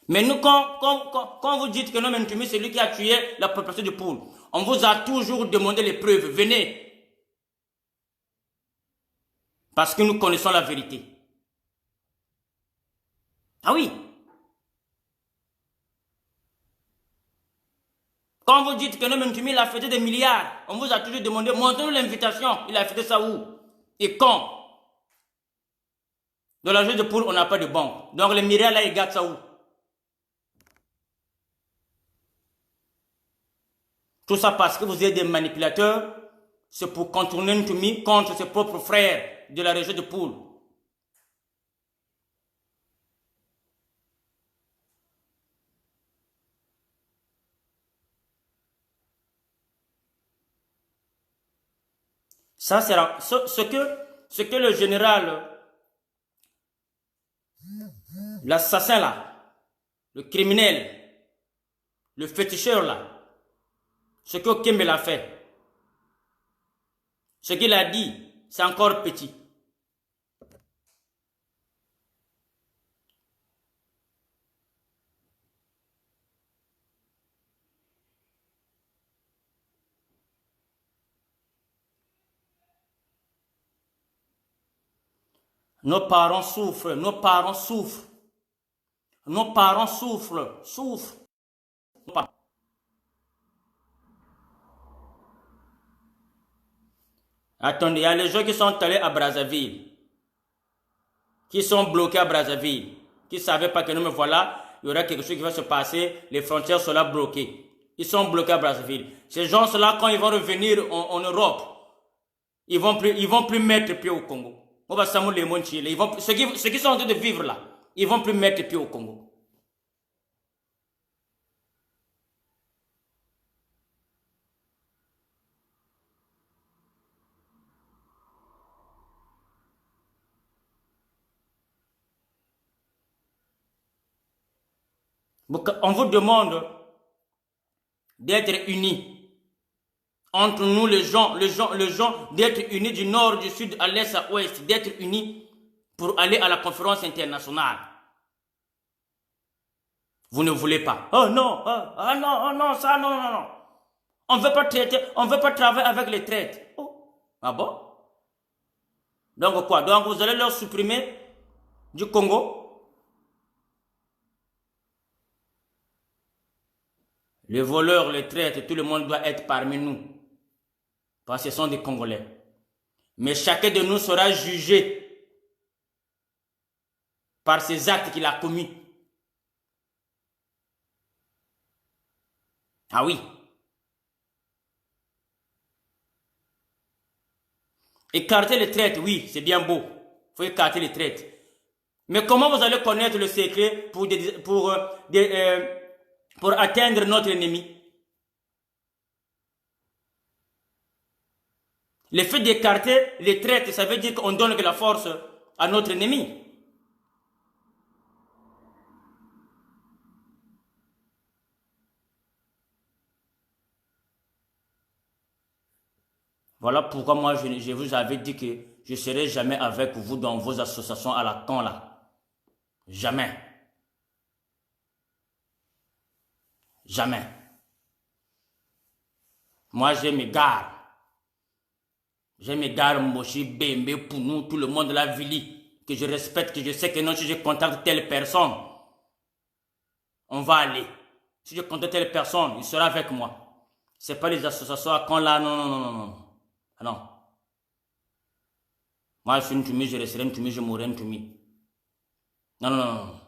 Mais nous, quand vous dites que non, Ntumi, c'est lui qui a tué la population de Poul, on vous a toujours demandé les preuves. Venez. Parce que nous connaissons la vérité. Ah oui. Quand vous dites que non, Ntumi, il a fêté des milliards, on vous a toujours demandé, montrez-nous l'invitation. Il a fêté ça où? Et quand? Dans la jeu de Poul, on n'a pas de banque. Donc les milliards là, ils gardent ça où? Tout ça parce que vous êtes des manipulateurs. C'est pour contourner Ntumi contre ses propres frères de la région de Poul. Ça, c'est ce que le général, l'assassin là, le criminel, le féticheur là, ce que Kembe l'a fait, ce qu'il a dit, c'est encore petit. Nos parents souffrent, nos parents souffrent. Nos parents souffrent. Attendez, il y a les gens qui sont allés à Brazzaville, qui sont bloqués à Brazzaville, qui ne savaient pas que nous, mais voilà, il y aura quelque chose qui va se passer, les frontières sont là bloquées. Ils sont bloqués à Brazzaville. Ces gens-là, quand ils vont revenir en Europe, ils vont plus mettre pied au Congo. On va s'amuser les mondes Chili. Ceux qui sont en train de vivre là, ils vont plus mettre pied au Congo. On vous demande d'être unis. Entre nous, les gens, d'être unis du nord, du sud, à l'est, à l'ouest, d'être unis pour aller à la conférence internationale. Vous ne voulez pas. Oh non, non, ça, non. On ne veut pas traiter, on ne veut pas travailler avec les traites. Oh, ah bon? Donc quoi? Donc vous allez leur supprimer du Congo? Les voleurs, les traîtres, tout le monde doit être parmi nous. Parce que ce sont des Congolais. Mais chacun de nous sera jugé par ses actes qu'il a commis. Ah oui. Écarter les traîtres, oui, c'est bien beau. Il faut écarter les traîtres. Mais comment vous allez connaître le secret pour atteindre notre ennemi? Le fait d'écarter les traîtres, ça veut dire qu'on donne de la force à notre ennemi. Voilà pourquoi moi je vous avais dit que je ne serai jamais avec vous dans vos associations à la con là. Jamais. Jamais. Moi j'ai mes gars. J'ai mes gars Moshi, Bembe, Pounou, tout le monde de la ville que je respecte, que je sais que non, si je contacte telle personne, on va aller. Si je contacte telle personne, il sera avec moi. C'est pas les associations à con là, non, non, non, non, non. Ah non. Moi je suis une Toumi, je resterai une Toumi, je mourrai une Toumi. Non, non, non, non.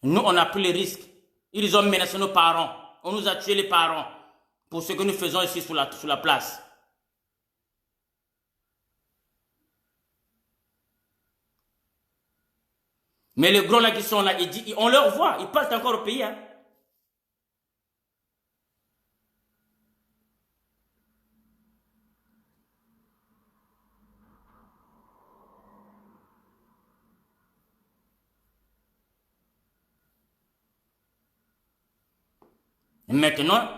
Nous, on a pris les risques. Ils ont menacé nos parents. On nous a tué les parents pour ce que nous faisons ici sur la place. Mais les gros là qui sont là, on leur voit, ils partent encore au pays. Hein. Et maintenant,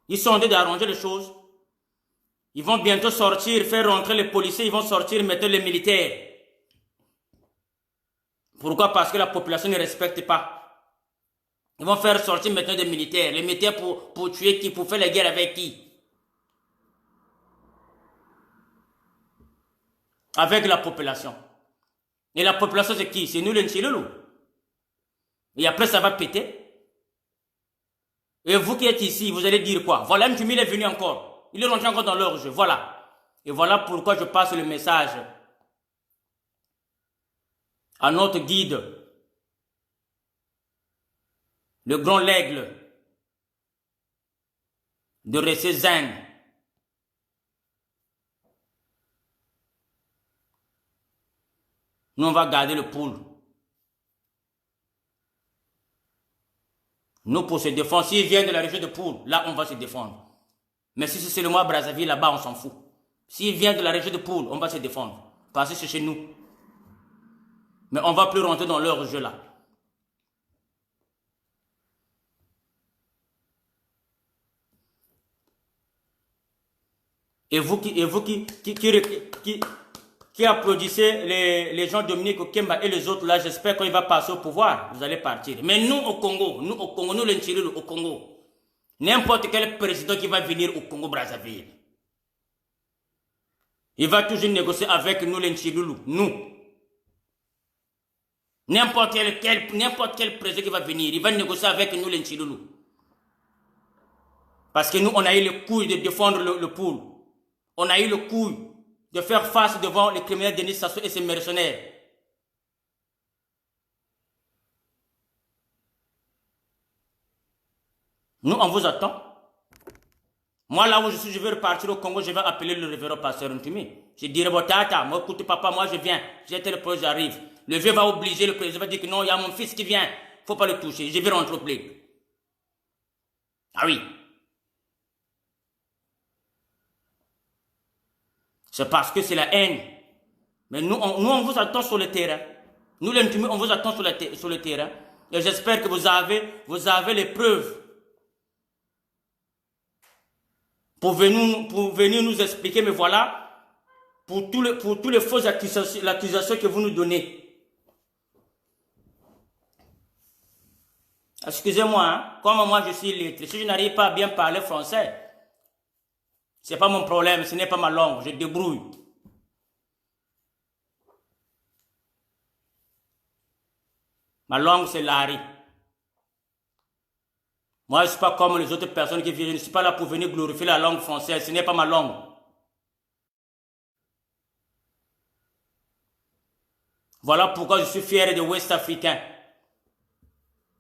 ils sont en train d'arranger les choses. Ils vont bientôt sortir, faire rentrer les policiers, ils vont sortir, mettre les militaires. Pourquoi? Parce que la population ne respecte pas. Ils vont faire sortir maintenant des militaires. Les militaires pour tuer qui? Pour faire la guerre avec qui? Avec la population. Et la population c'est qui? C'est nous les Nchilulu. Et après ça va péter. Et vous qui êtes ici, vous allez dire quoi? Voilà, Mtumi est venu encore. Il est rentré encore dans leur jeu. Voilà. Et voilà pourquoi je passe le message à notre guide, le grand l'aigle de rester zen. Nous, on va garder le poule. Nous, pour se défendre, s'ils viennent de la région de Poule, là, on va se défendre. Mais si c'est le mois Brazzaville, là-bas, on s'en fout. S'ils viennent de la région de Poule, on va se défendre. Parce que c'est chez nous. Mais on ne va plus rentrer dans leur jeu, là. Et vous qui applaudissez les gens Dominique Okemba et les autres là, j'espère qu'il va passer au pouvoir, vous allez partir. Mais nous au Congo, nous les Nchilulu au Congo, n'importe quel président qui va venir au Congo Brazzaville, il va toujours négocier avec nous les Nchilulu, nous. N'importe quel président qui va venir, il va négocier avec nous les Nchilulu. Parce que nous, on a eu le couille de défendre le poule. On a eu le couille de faire face devant les criminels Denis Sassou et ses mercenaires. Nous, on vous attend. Moi, là où je suis, je vais repartir au Congo, je vais appeler le révérend pasteur Ntumi. Je dirai, bon, tata, moi, écoute, papa, moi, je viens. J'ai tel projet, j'arrive. Le vieux va obliger, le président va dire que non, il y a mon fils qui vient. Il ne faut pas le toucher. Je vais rentrer au blé. Ah oui. C'est parce que c'est la haine. Mais nous, on vous attend sur le terrain. Nous, les Ntumi, on vous attend sur le terrain. Et j'espère que vous avez les preuves pour venir nous expliquer. Mais voilà, pour tous les fausses accusations que vous nous donnez. Excusez-moi, hein, comme moi je suis illettré, si je n'arrive pas à bien parler français, c'est pas mon problème, ce n'est pas ma langue, je débrouille. Ma langue, c'est l'ari. Moi, je ne suis pas comme les autres personnes qui viennent, je ne suis pas là pour venir glorifier la langue française, ce n'est pas ma langue. Voilà pourquoi je suis fier des West Africains.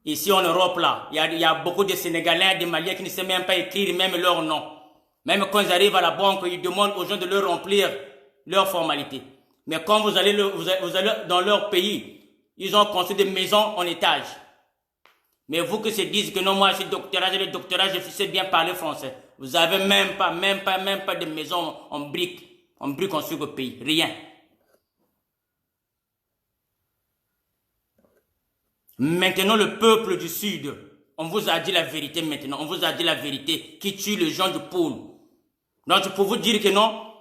Ici en Europe, là, il y a beaucoup de Sénégalais, de Maliens qui ne savent même pas écrire même leur nom. Même quand ils arrivent à la banque, ils demandent aux gens de leur remplir leurs formalités. Mais quand vous allez dans leur pays, ils ont construit des maisons en étage. Mais vous qui se dites que non, moi je suis doctorat, j'ai le doctorat, je sais bien parler français. Vous avez même pas de maison en briques construites au pays. Rien. Maintenant, le peuple du Sud, on vous a dit la vérité maintenant. On vous a dit la vérité qui tue les gens du pôle. Donc, pour vous dire que non.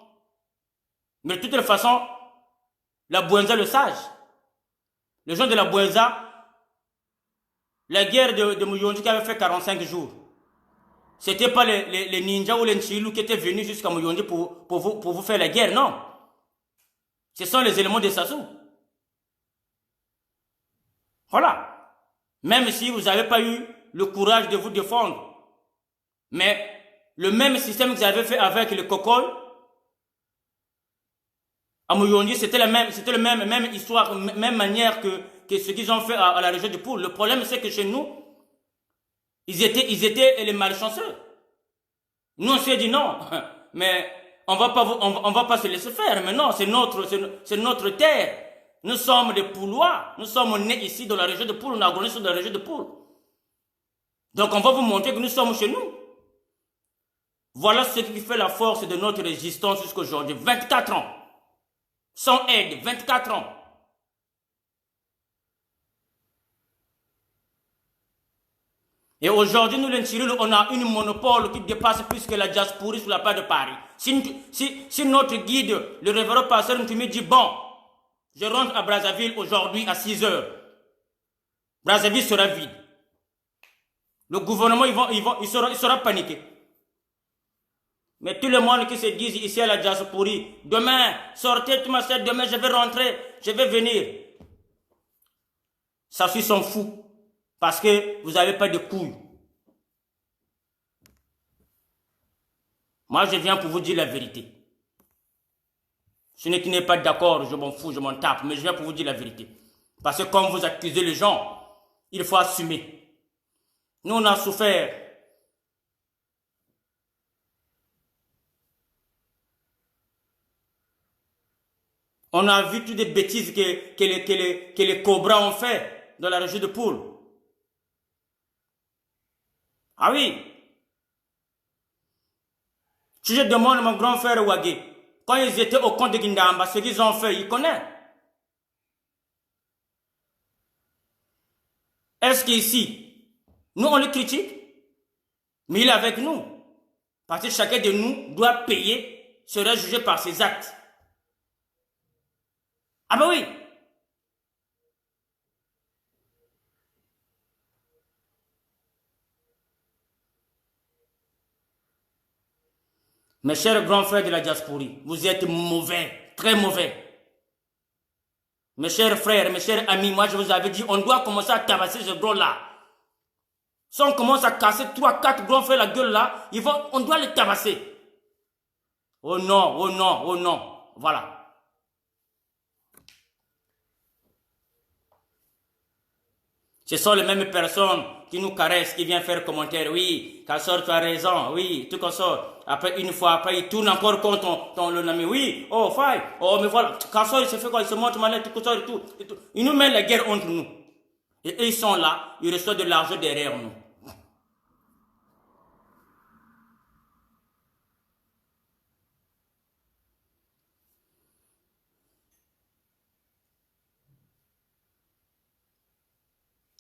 Mais de toute façon, la Bouenza le sage. Les gens de la Bouenza, la guerre de Muyonji qui avait fait 45 jours. C'était pas les ninjas ou les Nchilou qui étaient venus jusqu'à Muyonji pour vous faire la guerre, non. Ce sont les éléments de Sassou. Voilà. Même si vous n'avez pas eu le courage de vous défendre. Mais le même système que vous avez fait avec le Kokol, à Muyonji, c'était la même histoire, même manière que ce qu'ils ont fait à la région du Poul. Le problème, c'est que chez nous, ils étaient les malchanceux. Nous, on s'est dit non, mais on va pas se laisser faire. Mais non, c'est notre terre. Nous sommes des Poulois. Nous sommes nés ici dans la région de Poul. On a grandi dans la région de Poul. Donc, on va vous montrer que nous sommes chez nous. Voilà ce qui fait la force de notre résistance jusqu'à aujourd'hui. 24 ans. Sans aide, 24 ans. Et aujourd'hui, nous, les Nchirulu, on a une monopole qui dépasse plus que la diaspora sur la part de Paris. Si notre guide, le révérend pasteur Ntumi dit, bon, je rentre à Brazzaville aujourd'hui à 6 heures. Brazzaville sera vide. Le gouvernement, il sera paniqué. Mais tout le monde qui se dit ici à la diaspora, demain, sortez tout ma soeur, demain je vais rentrer, je vais venir. Ça s'en fout. Parce que vous n'avez pas de couilles. Moi, je viens pour vous dire la vérité. Ce n'est qui n'est pas d'accord, je m'en fous, je m'en tape, mais je viens pour vous dire la vérité. Parce que quand vous accusez les gens, il faut assumer. Nous, on a souffert. On a vu toutes les bêtises que les cobras ont fait dans la région de Poul. Ah oui. Si je demande à mon grand frère Ouagé, quand ils étaient au camp de Guindamba, ce qu'ils ont fait, il connaît. Est-ce qu'ici, nous on le critique, mais il est avec nous. Parce que chacun de nous doit payer, sera jugé par ses actes. Ah ben oui. Mes chers grands frères de la diaspora, vous êtes mauvais, très mauvais. Mes chers frères, mes chers amis, moi je vous avais dit, on doit commencer à tabasser ce gros-là. Si on commence à casser 3-4 grands frères la gueule là, on doit les tabasser. Oh non, oh non, oh non. Voilà. Ce sont les mêmes personnes qui nous caressent, qui viennent faire commentaire. Oui, Kassor, tu as raison. Oui, tout comme ça. Après, une fois, après, il tourne encore contre ton le ami. Oui, oh, faille. Oh, mais voilà. Kassor, il se fait quoi? Il se montre malade, tout ça et tout. Il nous met la guerre entre nous. Et eux, ils sont là. Ils reçoivent de l'argent derrière nous.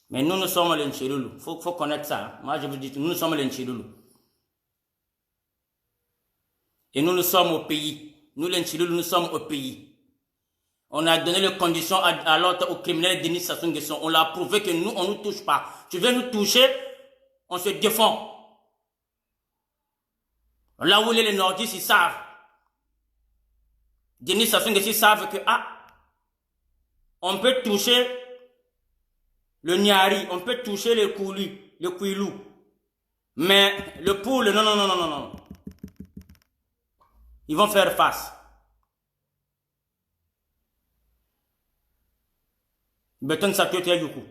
Mais nous sommes les Nchirulu. Il faut connaître ça. Moi, je vous dis, nous sommes les Nchirulu. Et nous sommes au pays. Nous, les Nchirulu, nous sommes au pays. On a donné les conditions à l'autre, au criminel Denis Sassou Nguesso. On l'a prouvé que nous, on ne nous touche pas. Tu veux nous toucher, on se défend. Là où les nordistes, ils savent. Denis Sassou Nguesso, ils savent que, on peut toucher le Niari, on peut toucher le Kouilou. Mais le Poul, non. Ils vont faire face. Beton Sakyote Yuku.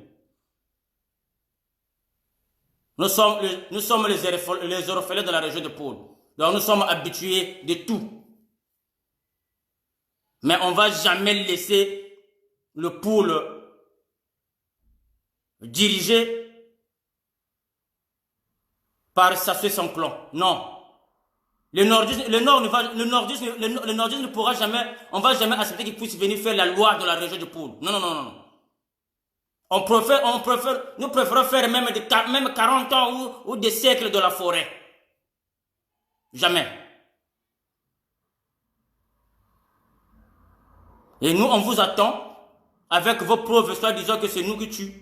Nous sommes les orphelins de la région de Poul. Donc nous sommes habitués de tout. Mais on ne va jamais laisser le Poul dirigé par Sassou et son clan. Non. Le nordisme ne pourra jamais, on va jamais accepter qu'il puisse venir faire la loi de la région de Poul. Non. Nous préférons faire même 40 ans ou des siècles de la forêt. Jamais. Et nous, on vous attend avec vos preuves, soit disant que c'est nous qui tuons,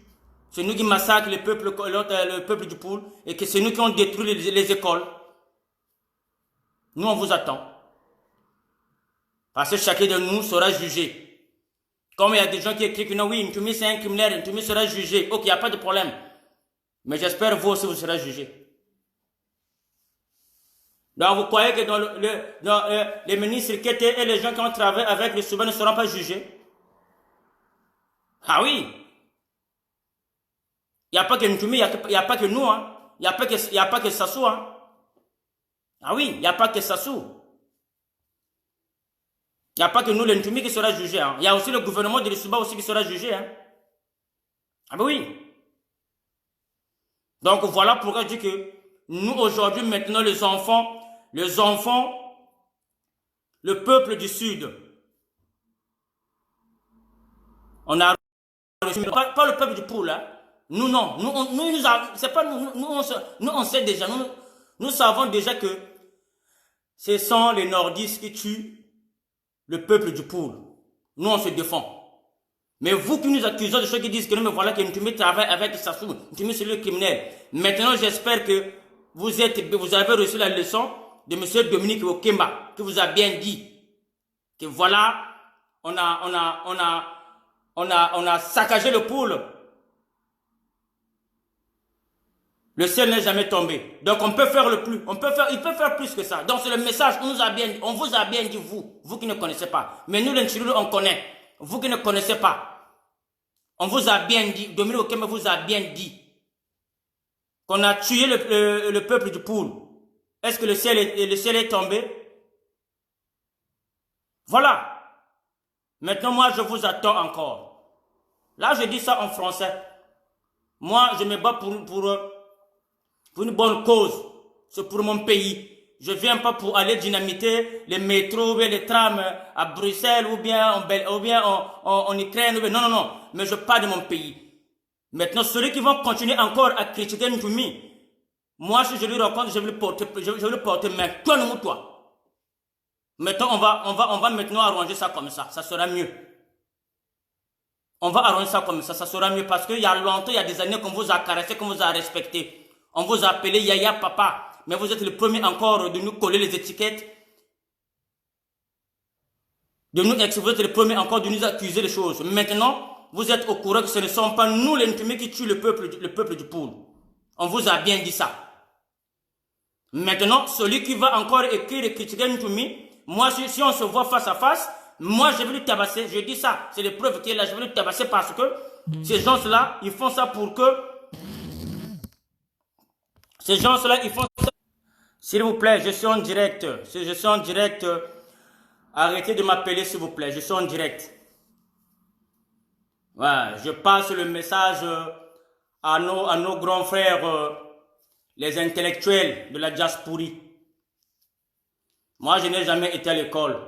c'est nous qui massacrons le peuple du Poul, et que c'est nous qui ont détruit les écoles. Nous, on vous attend. Parce que chacun de nous sera jugé. Comme il y a des gens qui écrivent que non, oui, Ntumi c'est un criminel, Ntumi sera jugé. Ok, il n'y a pas de problème. Mais j'espère vous aussi, vous serez jugé. Donc vous croyez que dans les ministres qui étaient et les gens qui ont travaillé avec le Soudan ne seront pas jugés? Ah oui. Il n'y a pas que Ntumi, il n'y a pas que nous. Hein. Il n'y a pas que Sassou. Hein. Ah oui, il n'y a pas que Sassou. Il n'y a pas que nous, les Ntumi, qui sera jugé. Hein. Il y a aussi le gouvernement de l'Isuba aussi qui sera jugé. Hein. Ah ben oui. Donc voilà pourquoi je dis que nous, aujourd'hui, maintenant, les enfants, le peuple du Sud, on a reçu, pas le peuple du Poul, hein. Nous, non. C'est pas nous, on sait déjà, nous savons déjà que ce sont les nordistes qui tuent le peuple du Poul. Nous, on se défend. Mais vous qui nous accusez de ceux qui disent que non, mais voilà que Ntumi travaille avec Sassou, Ntumi c'est le criminel. Maintenant, j'espère que vous avez reçu la leçon de M. Dominique Okemba, qui vous a bien dit que voilà, on a saccagé le Poul. Le ciel n'est jamais tombé. Donc on peut faire il peut faire plus que ça. Donc c'est le message qu'on on vous a bien dit, vous qui ne connaissez pas. Mais nous, les Nchilulu, on connaît. Vous qui ne connaissez pas. On vous a bien dit, Dominique Okemba vous a bien dit qu'on a tué le peuple du Poul. Est-ce que le ciel est tombé? Voilà. Maintenant, moi, je vous attends encore. Là, je dis ça en français. Moi, je me bats pour une bonne cause. C'est pour mon pays. Je ne viens pas pour aller dynamiter les métros ou les trams à Bruxelles ou bien en Ukraine. Non. Mais je parle de mon pays. Maintenant, ceux qui vont continuer encore à critiquer Ntumi, moi, si je lui rencontre, je vais le porter main. Toi. Maintenant, on va maintenant arranger ça comme ça. Ça sera mieux. On va arranger ça comme ça sera mieux. Parce qu'il y a longtemps, il y a des années qu'on vous a caressé, qu'on vous a respecté. On vous a appelé Yaya Papa. Mais vous êtes le premier encore de nous coller les étiquettes. Vous êtes le premier encore de nous accuser des choses. Maintenant, vous êtes au courant que ce ne sont pas nous les Ntumi qui tuent le peuple du Poul. On vous a bien dit ça. Maintenant, celui qui va encore écrire et critiquer Ntumi, moi, si on se voit face à face, moi, je vais lui tabasser. Je dis ça, c'est les preuves qui est là. Je vais lui tabasser parce que ces gens-là, ils font ça pour que... Ces gens-là, ils font ça. S'il vous plaît, je suis en direct. Je suis en direct. Arrêtez de m'appeler, s'il vous plaît. Je suis en direct. Ouais, je passe le message à nos grands frères, les intellectuels de la diaspora. Moi, je n'ai jamais été à l'école.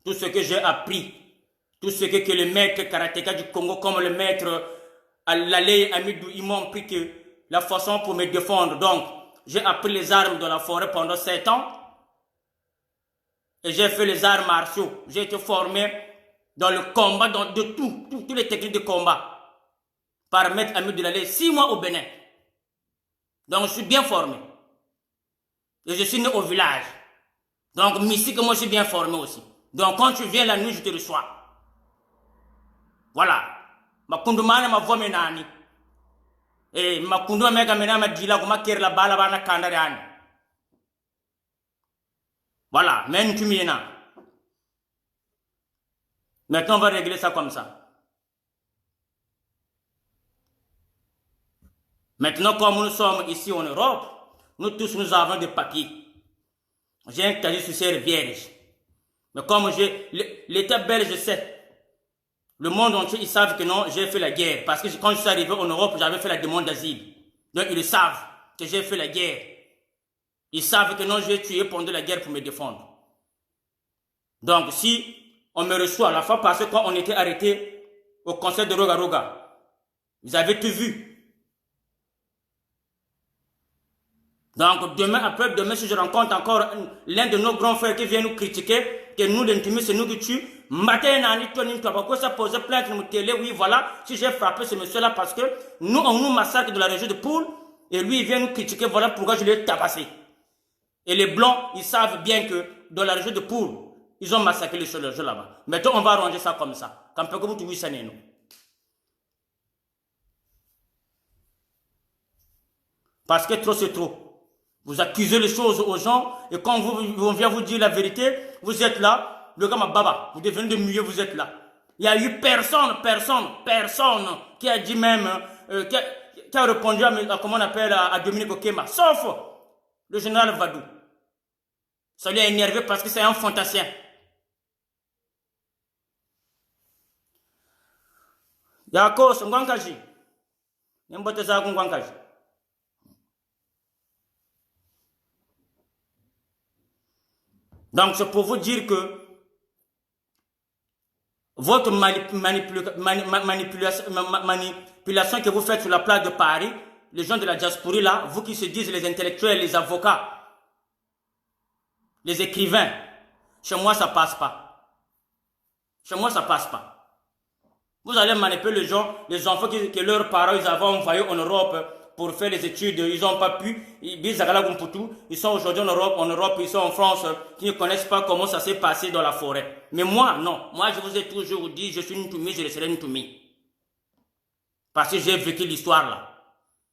Tout ce que j'ai appris, tout ce que le maître karatéka du Congo, comme le maître Lalé Amidou, ils m'ont appris que la façon pour me défendre. Donc, j'ai appris les armes dans la forêt pendant 7 ans. Et j'ai fait les arts martiaux. J'ai été formé dans le combat, de toutes les techniques de combat. Par maître Amidou Lalé, 6 mois au Bénin. Donc, je suis bien formé. Et je suis né au village. Donc, ici, que moi, je suis bien formé aussi. Donc, quand tu viens la nuit, je te reçois. Voilà. Ma kundumana ma voix menani. Et ma kunduma mega mena ma dila kuma ker la bala bana kandari ani. Voilà. Men tu miena. Maintenant, on va régler ça comme ça. Maintenant, comme nous sommes ici en Europe, nous tous, nous avons des papiers. J'ai un casier social vierge. Mais comme l'État belge, je sais, le monde entier, ils savent que non, j'ai fait la guerre. Parce que quand je suis arrivé en Europe, j'avais fait la demande d'asile. Donc ils le savent que j'ai fait la guerre. Ils savent que non, j'ai tué pendant la guerre pour me défendre. Donc si on me reçoit à la fois, parce que quand on était arrêté au conseil de Roga Roga, Vous avez tout vu. Donc, demain, après-demain, si je rencontre encore l'un de nos grands frères qui vient nous critiquer, que nous, les Ntoumi, c'est nous qui tuons, matin, pourquoi ça pose plainte, nous télé, oui, voilà, si j'ai frappé ce monsieur-là, parce que nous, on nous massacre de la région de Poul, et lui, il vient nous critiquer, voilà pourquoi je l'ai tabassé. Et les Blancs, ils savent bien que dans la région de Poul, ils ont massacré les choses là-bas. Maintenant, on va arranger ça comme ça. Quand vous trouvez ça, nous. Parce que trop, c'est trop. Vous accusez les choses aux gens, et quand on vient vous dire la vérité, vous êtes là, le gars m'a baba, vous devenez de mieux, vous êtes là. Il n'y a eu personne qui a dit même, qui a répondu à comment on appelle, à Dominique Okema, sauf le général Vadou. Ça lui a énervé parce que c'est un fantasien. Yako, c'est Ngwankaji. N'importe ça, Ngwankaji. Donc, c'est pour vous dire que votre manipulation que vous faites sur la place de Paris, les gens de la diaspora là, vous qui se disent les intellectuels, les avocats, les écrivains, chez moi ça passe pas. Chez moi ça passe pas. Vous allez manipuler les gens, les enfants que leurs parents ils avaient envoyés en Europe pour faire les études, ils n'ont pas pu, ils sont aujourd'hui en Europe, ils sont en France, qui ne connaissent pas comment ça s'est passé dans la forêt. Mais moi, non. Moi, je vous ai toujours dit, je suis une Ntoumi, je serai une Ntoumi. Parce que j'ai vécu l'histoire là.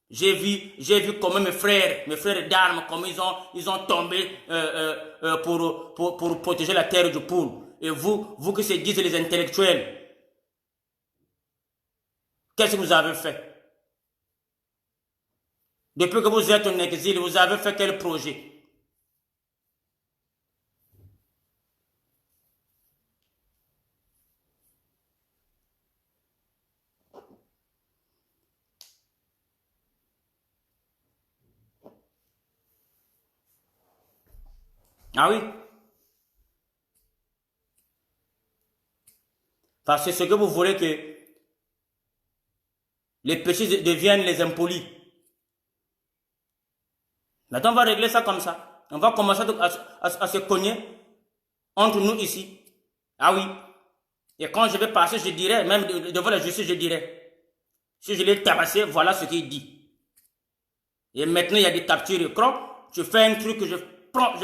J'ai vu comment mes frères d'armes, comment ils ont tombé pour protéger la terre du Poul. Et vous qui se dites les intellectuels, qu'est-ce que vous avez fait? Depuis que vous êtes en exil, vous avez fait quel projet? Ah oui? Parce que ce que vous voulez que les péchés deviennent les impolis. Maintenant, on va régler ça comme ça. On va commencer à se cogner entre nous ici. Ah oui. Et quand je vais passer, je dirai, même devant la justice, je dirai. Si je l'ai tabassé, voilà ce qu'il dit. Et maintenant, il y a des captures écran. Je fais un truc que je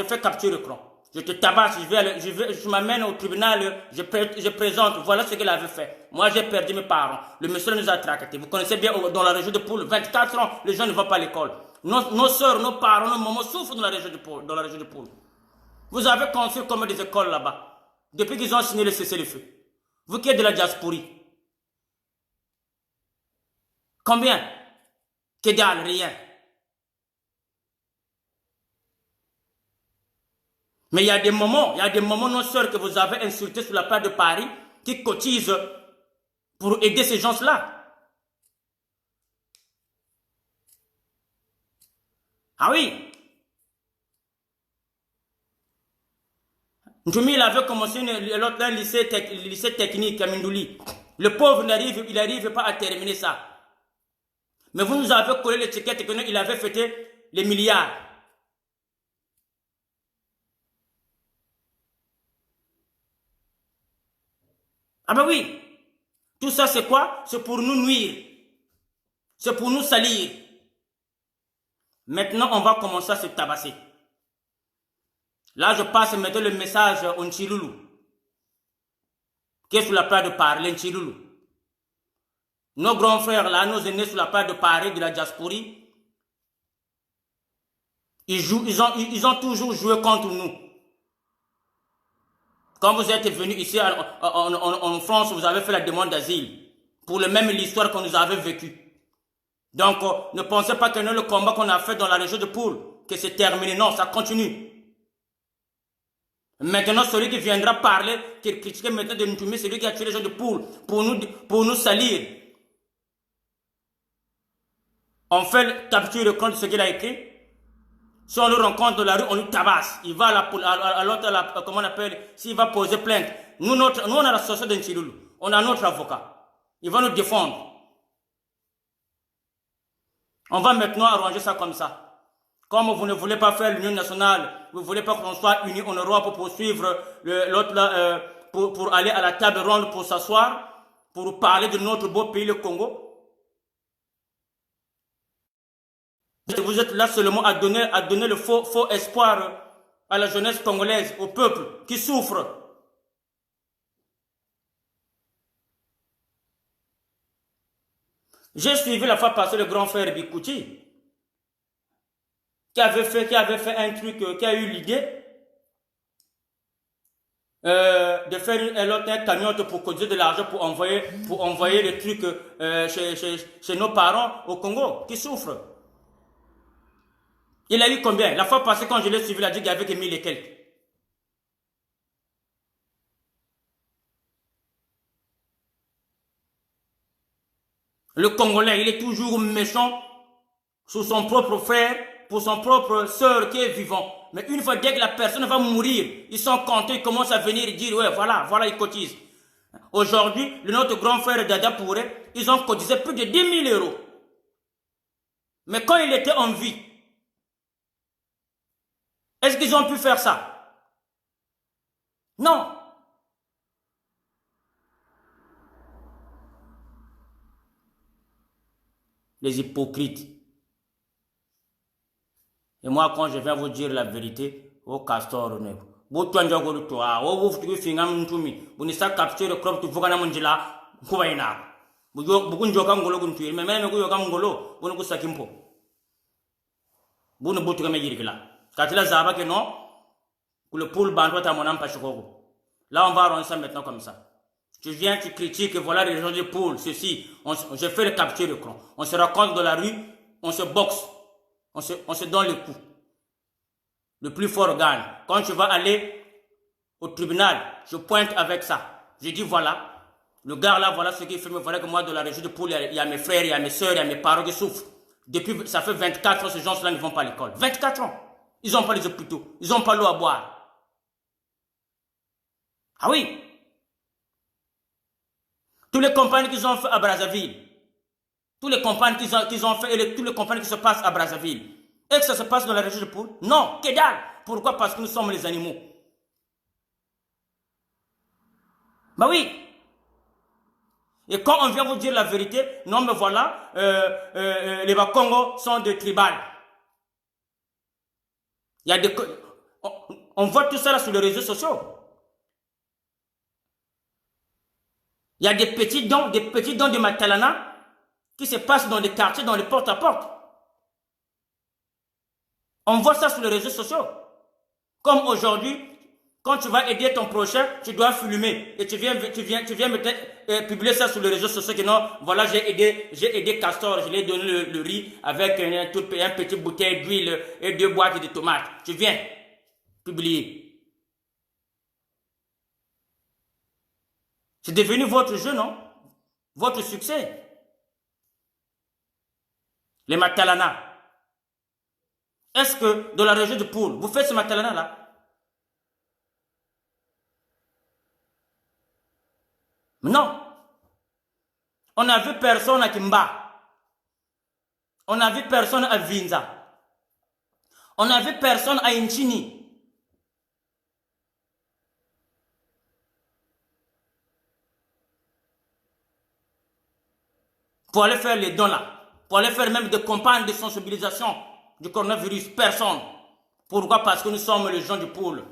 fais capture écran. Je te tabasse, je m'amène au tribunal, je présente, voilà ce qu'il avait fait. Moi, j'ai perdu mes parents. Le monsieur nous a tractés. Vous connaissez bien, dans la région de Poul, 24 ans, les gens ne vont pas à l'école. Nos soeurs, nos parents, nos mamans souffrent dans la région de Poul. Vous avez construit comme des écoles là-bas. Depuis qu'ils ont signé le cessez-le-feu. Vous qui êtes de la diaspora. Combien? Que dalle, rien. Mais il y a des moments, nos soeurs que vous avez insultés sur la place de Paris, qui cotisent pour aider ces gens-là. Ah oui. Ntoumi, il avait commencé un lycée technique à Mindouli. Le pauvre, il n'arrive pas à terminer ça. Mais vous nous avez collé l'étiquette qu'il avait fêté les milliards. Ah ben oui, tout ça c'est quoi? C'est pour nous nuire. C'est pour nous salir. Maintenant, on va commencer à se tabasser. Là, je passe maintenant le message au Nchiloulou, qui est sur la place de Paris, Nchiloulou. Nos grands frères là, nos aînés sur la place de Paris, de la diaspora, ils ont toujours joué contre nous. Quand vous êtes venu ici en France, vous avez fait la demande d'asile pour le même l'histoire qu'on nous avait vécue. Donc, ne pensez pas que le combat qu'on a fait dans la région de Poul, que c'est terminé. Non, ça continue. Maintenant, celui qui viendra parler, qui critiquait maintenant de Ntoumi, c'est lui qui a tué les gens de Poul pour nous salir. On fait capture de compte de ce qu'il a écrit. Si on le rencontre dans la rue, on lui tabasse. Il va à l'autre, comment on appelle, s'il va poser plainte. Nous on a l'association de Nchiloulou. On a notre avocat. Il va nous défendre. On va maintenant arranger ça comme ça. Comme vous ne voulez pas faire l'union nationale, vous ne voulez pas qu'on soit unis en Europe pour poursuivre l'autre là, pour aller à la table ronde pour s'asseoir, pour parler de notre beau pays, le Congo. Vous êtes là seulement à donner le faux espoir à la jeunesse congolaise, au peuple qui souffre. J'ai suivi la fois passée le grand frère Bikouti, qui avait fait un truc, qui a eu l'idée de faire une cagnotte pour cotiser de l'argent pour envoyer le truc chez nos parents au Congo qui souffrent. Il a eu combien? La fois passée, quand je l'ai suivi, il a dit qu'il y avait que 1000 et quelques. Le Congolais, il est toujours méchant sur son propre frère, pour son propre sœur qui est vivant. Mais une fois dès que la personne va mourir, ils sont contents, ils commencent à venir et dire, ouais, voilà, ils cotisent. Aujourd'hui, notre grand frère Dada Pouré, ils ont cotisé plus de 10 000 euros. Mais quand il était en vie, est-ce qu'ils ont pu faire ça? Non. Les hypocrites. Et moi, quand je viens vous dire la vérité, au castor, vous tuanja go toi, vous vous fingam ntumi, vous ne savez capturer le crop tu vogana munjila, kubaina. Vous njoka ngolo kuntu, mais même vous yoka ngolo, vous ne vous sakimpo. Vous ne boutez jamais yirikla. Quand il a zaba que non, pour le poule bandoit à mon ampachoko. Là, on va arranger ça maintenant comme ça. Tu viens, tu critiques, voilà les gens de poule, ceci. Je fais le capture de cron. On se rencontre dans la rue, on se boxe, on se donne les coups. Le plus fort gagne. Quand tu vas aller au tribunal, je pointe avec ça. Je dis voilà, le gars là, voilà ce qu'il fait, mais voilà que moi, dans la région de poule, il y a mes frères, il y a mes soeurs, il y a mes parents qui souffrent. Depuis, ça fait 24 ans, ces gens-là ne vont pas à l'école. 24 ans. Ils n'ont pas les hôpitaux. Ils n'ont pas l'eau à boire. Ah oui. Tous les campagnes qu'ils ont fait à Brazzaville. Tous les campagnes qu'ils ont fait et tous les campagnes qui se passent à Brazzaville. Et que ça se passe dans la région de Poule? Non. Que dalle. Pourquoi? Parce que nous sommes les animaux. Bah oui. Et quand on vient vous dire la vérité, non mais voilà, les Bakongo sont des tribales. Il y a des... On voit tout ça là sur les réseaux sociaux. Il y a des petits dons de Matalana qui se passent dans les quartiers, dans les porte-à-porte. On voit ça sur les réseaux sociaux. Comme aujourd'hui, quand tu vas aider ton prochain, tu dois filmer. Et tu viens publier ça sur les réseaux sociaux que non, voilà, j'ai aidé Castor, je lui ai donné le riz avec un petit bouteille d'huile et 2 boîtes de tomates. Tu viens publier. C'est devenu votre jeu, non? Votre succès. Les Matalana. Est-ce que dans la région de Poule, vous faites ce Matalana-là? Non. On n'a vu personne à Kimba. On n'a vu personne à Vinza. On n'a vu personne à Inchini. Pour aller faire les dons là. Pour aller faire même des campagnes de sensibilisation du coronavirus. Personne. Pourquoi? Parce que nous sommes les gens du Poule.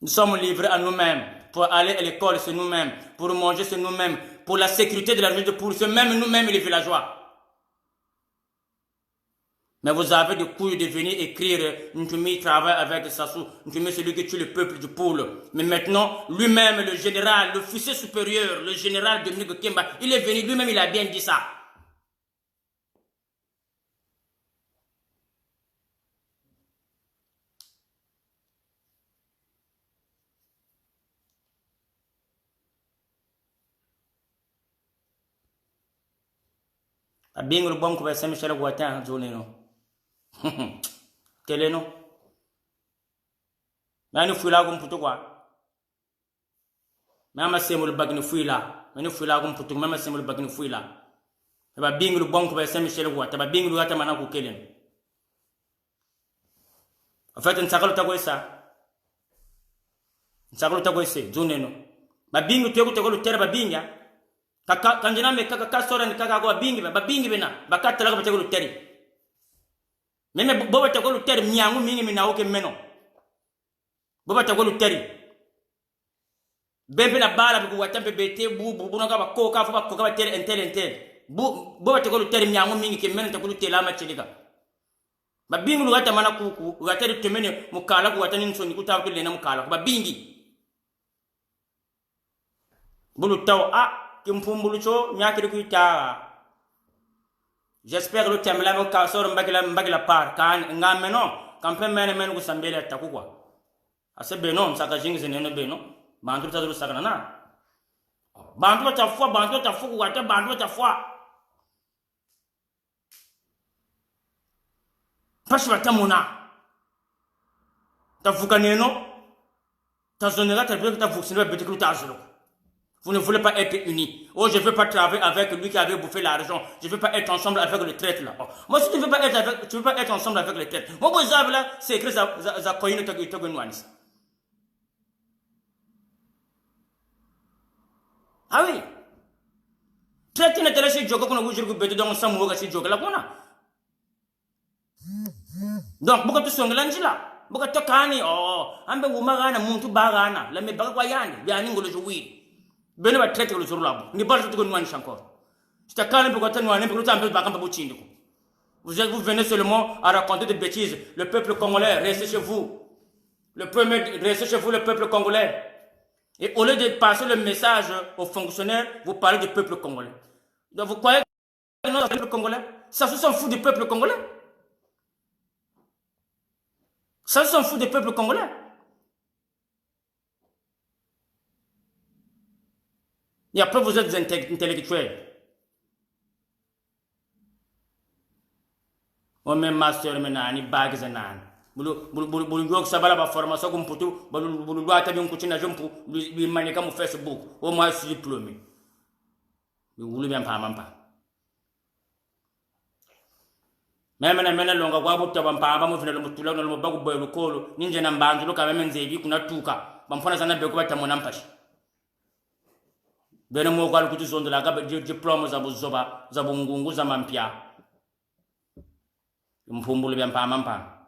Nous sommes livrés à nous-mêmes. Pour aller à l'école, c'est nous-mêmes. Pour manger, c'est nous-mêmes. Pour la sécurité de la région de Poule, c'est même nous-mêmes les villageois. Mais vous avez des couilles de venir écrire Ntumi travaille avec Sassou. Ntumi c'est lui qui tue le peuple du Poule. Mais maintenant, lui-même, le général, l'officier supérieur, le général Dominique Kemba, il est venu, lui-même, il a bien dit ça. Abing le bon que Saint-Michel Guatin, Zolino. Quel est non? Mais nous fouillons là comme pour toi. Mais on m'a dit que nous fouillons là. meni fuila kum putu mama semul bagni fuila ba binglu bonko ba Saint Michel wata ba binglu wata mana ku kelen en fait nsakalo ta ko ese juneno ba binglu tegu tegu lu tere ba binga kanjina me kaka sora ni kaka go bingi ba bingi bena ba katala ko tegu lu tere meme boba tegu lu tere miangu mingi mina oke meno boba tegu lu tere bembe la bala bu wata bebete bu no ka ba ko ka fa ba ko ka ba tere entel boba tegu lu tere miangu mingi ke meno tegu lu tela ma chiliga ba bingi lu wata mana ku wata de temene mukala ku wata ni nsoni ku taw to lena mukala ba bingi bulu taw kimpumbulu cho nyakiri ku ta j'espère le thème la mo ka sor mbagila par kan ngameno kampe mene ku sambele taku kwa ase beno saka jingi neno beno bantu ta saka na bantu ta fo ku wata bantu ta fo pashi wata muna ta fuka neno ta zonera ta ta fuksine be tiklu ta azulu. Vous ne voulez pas être unis. Oh, je ne veux pas travailler avec lui qui avait bouffé l'argent. Je ne veux pas être ensemble avec le traître là. Oh. Moi, si tu ne veux pas être ensemble avec le traître. Moi, vous avez là, c'est écrit ça coïne de ah oui. Traître n'est pas si jogo qu'on a voulu que dans un samouraï si jogo là qu'on a. Donc, beaucoup de choses là. Beaucoup de kani. Oh, ambe umagana muntu bagana. La me bagwayani. Biani ngolo jouir. Bene va traiter le jour-là. Ni pas tout nous encore. C'est à calme pour nous aller pour nous amener par exemple vous venez seulement à raconter des bêtises. Le peuple congolais, restez chez vous. Restez chez vous, le peuple congolais. Et au lieu de passer le message aux fonctionnaires, vous parlez du peuple congolais. Donc vous croyez que le peuple congolais, ça se s'en fout du peuple congolais. Ça se s'en fout du peuple congolais. Et après, vous êtes intellectuels. On met master menani, bagues et nan. Bulu yok sabala ba formation comme putu, bulu wata bi nkuti na jumpu, bi manika mu Facebook. Au moins je suis diplômé. Bi wulu bien pa mampa. Même na longa kwa buta bampa ba mu fina lu tula no bagu boylu kolo, ninje na mbanzu ka même nzebi kuna tuka. Bamfona sana be ko batamona mpashi. Bene mo kwa lukutu zondo la gaba diplôme za buzoba za bungungu za mampia mpumbulu bya mpamampa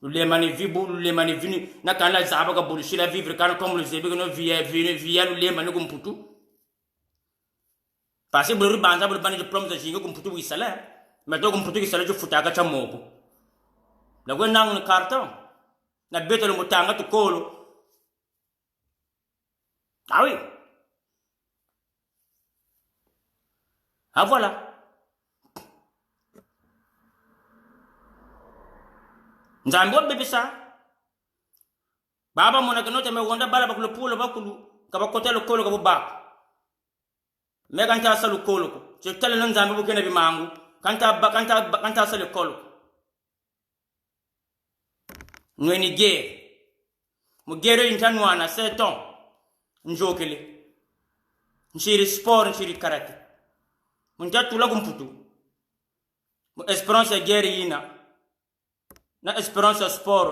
lulemani vibu lulemani vini na kana za abaga bulishila vivre kana comme le zebe no via lulemani kumputu parce que bulu banza bulu bani diplôme za jingo kumputu wisala mais to kumputu wisala jo futaka cha moko la gwen nangu carton na betelo mutanga to kolo ah oui. Ah voilà. Nzambo bebe sa. Baba mona kanote me wonda bala bakulu pulo bakulu ka bakote lo kolo ka buba. Me kanta sa lo kolo ko. Je tele nan nzambo bu kene bi mangu. Kanta sa lo kolo. Nweni ge. Mu gero intanwana 7 ans. Njokele. Nchiri sport, nchiri karate. Munja tula kumputu. Mu espérance guerre yina. Na espérance sport.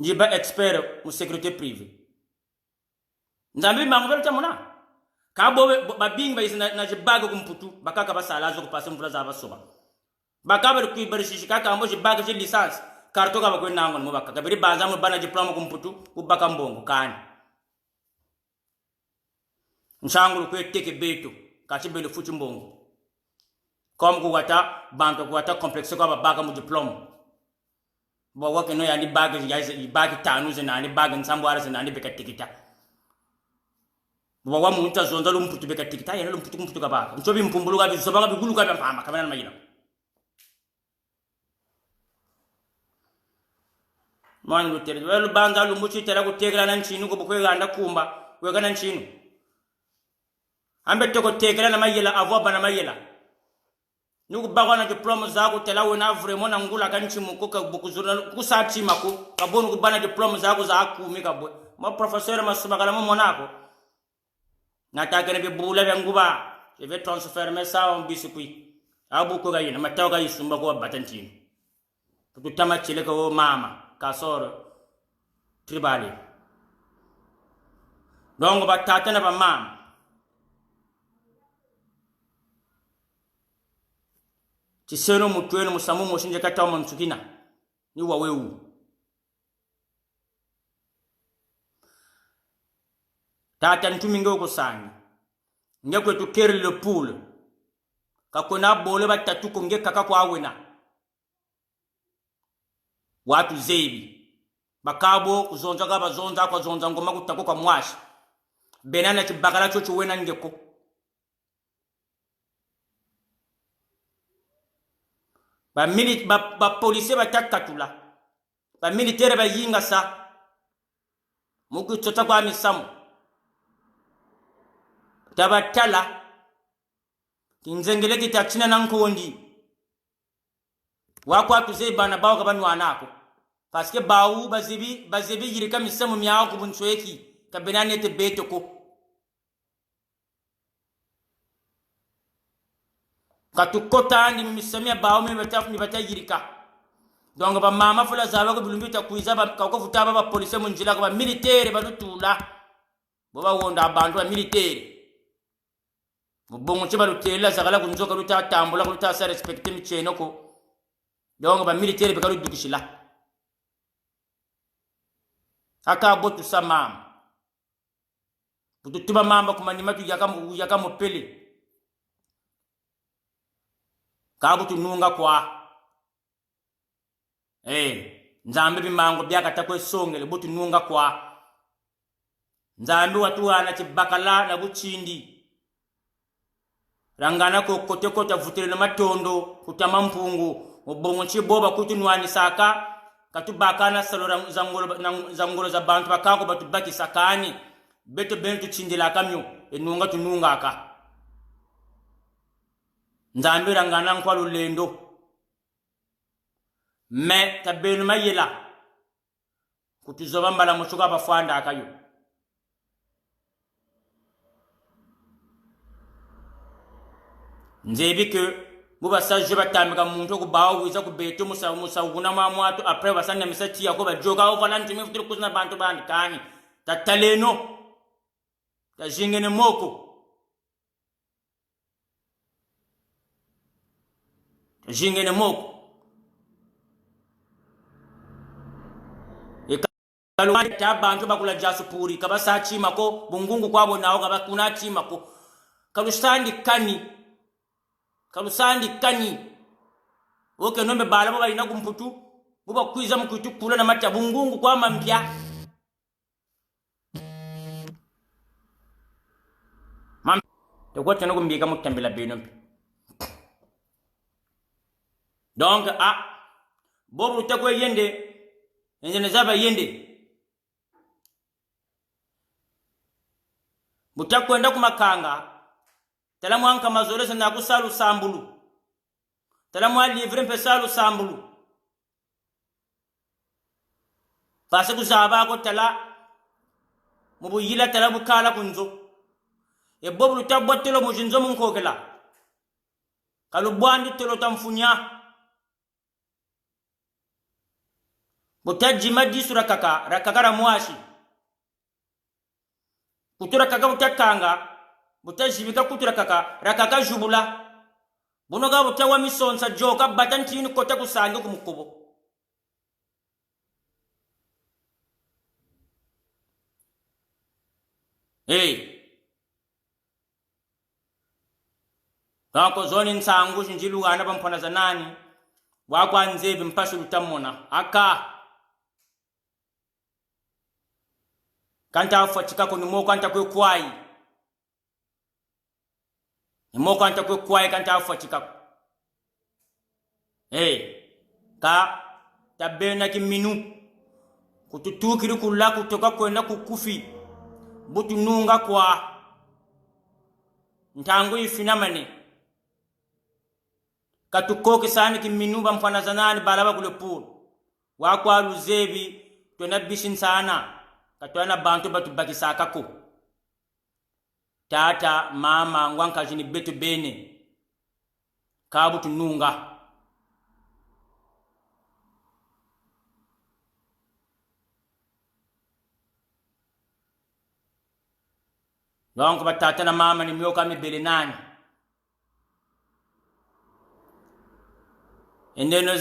Njiba expert mu sécurité privée. Nzambi mangu belo tamona. Kabo ba bing ba isina na jibaga kumputu bakaka basala zo kupasa mvula za basoba. Bakaba ku ibarishi kaka ambo jibaga ji licence. Karto ka bakwe nango mo bakaka biri banza mu bana diplôme kumputu ubaka mbongo kani. Nchangulu kwe teke beto kachi belo fuchi mbongo comme ku wata banque ku wata complexe ko ba mu diplôme bo wake no yani bagage ya bagi tanu zena ni bagage nsambwara zena ni beka tikita bo wa munta zonda lu mputu beka tikita yana lu mputu ka ba nchobi mpumbulu ka biso banga bigulu ka pamba kamana mayina man lu tere welu banga lu muchi tera ku tegala nan chinu ko bokwe ganda kumba we kana chinu ambe toko tegala na mayela avo bana mayela nuku bagwana diploma zako tela wena vraiment na ngula kanchi muko ka bukuzuna kusati mako kabonu kubana diploma zako za akumi kabwe ma professeur masuma kala monako nataka ne bibula byanguba je vais transformer ça en biscuit abu ko gayina matawga yisumba ko batantini tutama chile ko mama kasoro tribali donc batata na ba mama Chiseno mutwenu musamu moshinje kata wa msukina ni wawewu tata ntuminge okusanya nge kwetu keri le poule kakona bole batatu konge kaka kwa wena watu zebi bakabo kuzonza ka bazonza kwa zonza ngoma kutako kwa mwashi benana chibakala chocho wena ngeko ba police batakatula ba militaire bayinga sa muku tsota kwa misamu tabatala kinzengele kitachina na nkondi wakwa tuze bana bawo kabanu anako parce que bawu bazibi yirika misamu myao kubunchweki kabenane te betoko katukota ni misamia bawo me bata yirika donc ba mama fula zaba ko bulumbita kuiza ba ko futaba ba police munjila ko ba militaire balutula bo ba wonda abantu ba militaire mubongo chiba lutela zakala kunzoka luta tambula luta sa respecte micheno ko donc ba militaire be kalu dukishila aka botu sa mama bututuba mama kumanyima tu yaka mopele kabutu nunga kwa nzambe bimango byaka takwe songele butu nunga kwa nzambe watu wana chibakala na buchindi rangana ko kote kota vutele na matondo kutama mpungu obongo chiboba kutunwani saka katubakana salora zangolo za bantu bakako batubaki sakani beto bentu chindila kamyo enunga tununga aka nzambe rangana nkwa lulendo me tabenu mayela kutuzoba mbala mushuka bafanda akayo nzebike mubasaje batamika muntu kubawo wiza kubeto musa uguna mamwatu apre basanya misati yako bajoga overland mifutiri kuzina bantu bandi kani tataleno tajingene moko jingene moko ekalu tabantu bakula jasupuri kabasa chimako bungungu kwabo nawo kabakuna chimako kalusandi kani oke nombe bala baba ina kumputu buba kwiza mkutu kula na mata bungungu kwa mambya mam tekwa no kumbika mutambila beno donc bobu takwe yende enjene zaba yende mutakwenda kumakanga talamu anka mazorese na kusalu sambulu talamu alivre mpesalu sambulu pase kuzaba ko tala mubuyila tala bukala kunzo bobu lutabotelo mujinzo munkokela kalubwandi telo tamfunya butaji maji surakaka rakakara mwashi kutura kaka butakanga butajibika kutura kaka rakaka jubula bunoga butawa misonsa joka batantini kota kusange kumukubo Nako zoni nsangu shinjilu ana bampona za nani wakwa nzebi mpasu lutamona aka kanta afatika ko nimo kanta ko kwai nimo kanta ko kwai kanta afatika ka tabena kiminu kututukiri kula kutoka kwenda kukufi butu nunga kwa ntangu ifinamane katukoke sani kiminuba mfana zanani balaba kule pulu wakwa luzebi twena bishin sana katwana bantu batubakisa kako tata mama ngwanka jini betu bene kabu tununga donc batata na mama ni myoka mibele nani endeno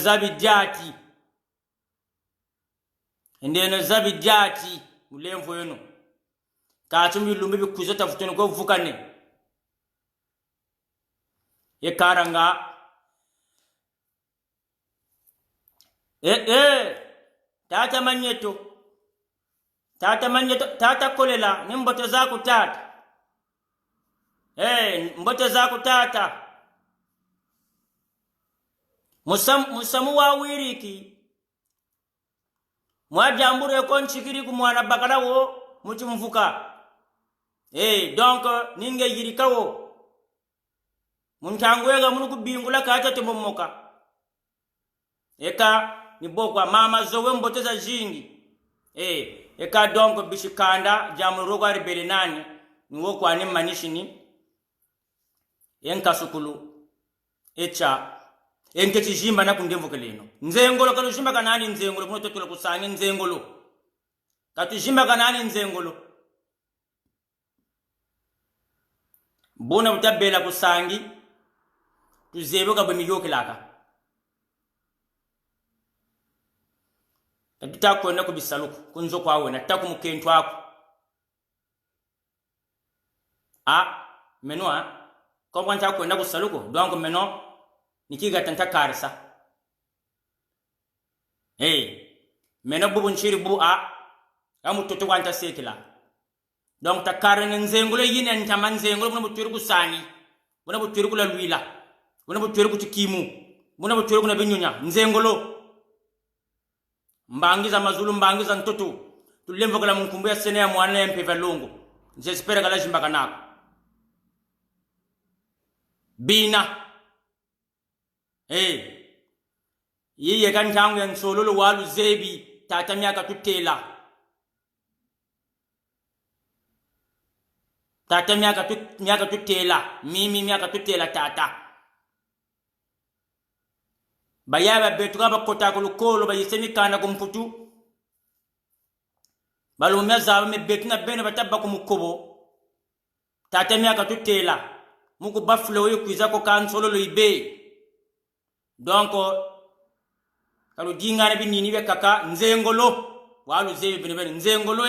zabi jati ulemvo yeno kachumi lumbi bikuzota futono ko vukane yekaranga tata manyeto tata kolela ni mboto zako tata mboto zako tata musamu wa wiriki mwajambure ko nchikiri ku mwana bakala wo muchumvuka donc ninge yirika wo muntangwega munu kubingula kacha temomoka eka ni bokwa mama zowe mboto za jingi eka donc bishikanda jamuro kwa ribele nani niwo kwa ni manishini enkasukulu echa ente chijimba na kundemvuke leno nzengolo kalujimba kanani nzengolo kuno totula kusangi nzengolo katujimba kanani nzengolo bona utabela kusangi tuzebe kabwe miyoke laka katita kwenda kubisaluku kunzo kwawe na taku mukentwa wako menwa kwa nta kwenda kusaluko donc meno nikiga tanta karisa meno bubu nchiri bu amu toto wanta sekila donc ta karene nzengolo yine ntama nzengolo buna buturi kusani buna buturi kula luila buna buturi kutikimu buna buturi kuna binyunya nzengolo mbangiza mazulu mbangiza ntoto tulemva kala munkumbu ya sene ya mwana ya mpeva longo nzespera kala jimbaka nako bina yiye kantangu ya nsololo walu zebi tata miaka tutela tata miaka tutela mimi miaka tutela tata bayaba betu kaba kota kulukolo bayisemi kana kumputu balumya zawe me betu na bene batabba kumukobo tata miaka tutela muku baflo yikuiza ko kansolo lo ibe donc kalu dingane bi nini be kaka nzengolo walu zebi bene nzengolo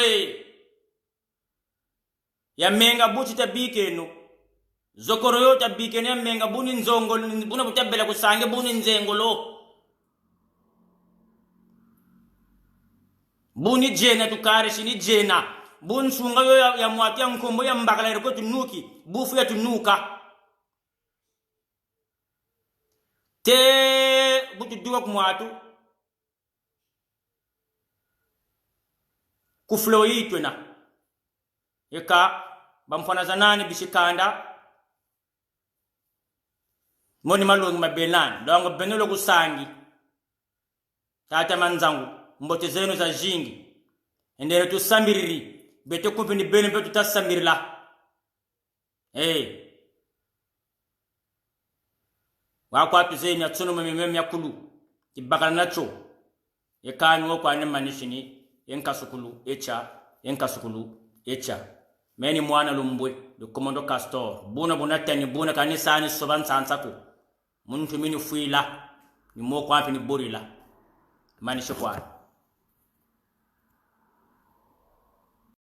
ya menga buti tabike no zokoro yo tabike ne menga buni nzongolo buna butabela kusange buni nzengolo buni jena tukare shini jena bun sunga yo ya mwati ya nkombo ya mbakala ko tunuki bufu ya tunuka te butu duwa kumwatu kuflo yitwena eka bamfana zanani bishikanda moni malungu mabelan dongo benelo kusangi tata manzangu mbote zenu za jingi endere tusambiriri bete kupini bene betu tasamirila wakwa tuzeni atsuno mememya kulu tibakala nacho ekani wo kwa ne manishini yenkasukulu echa meni mwana lumbwe de commando castor buna bunatani buna kanisani soban sansako muntu mini fuila ni mo kwa pini borila manisho kwa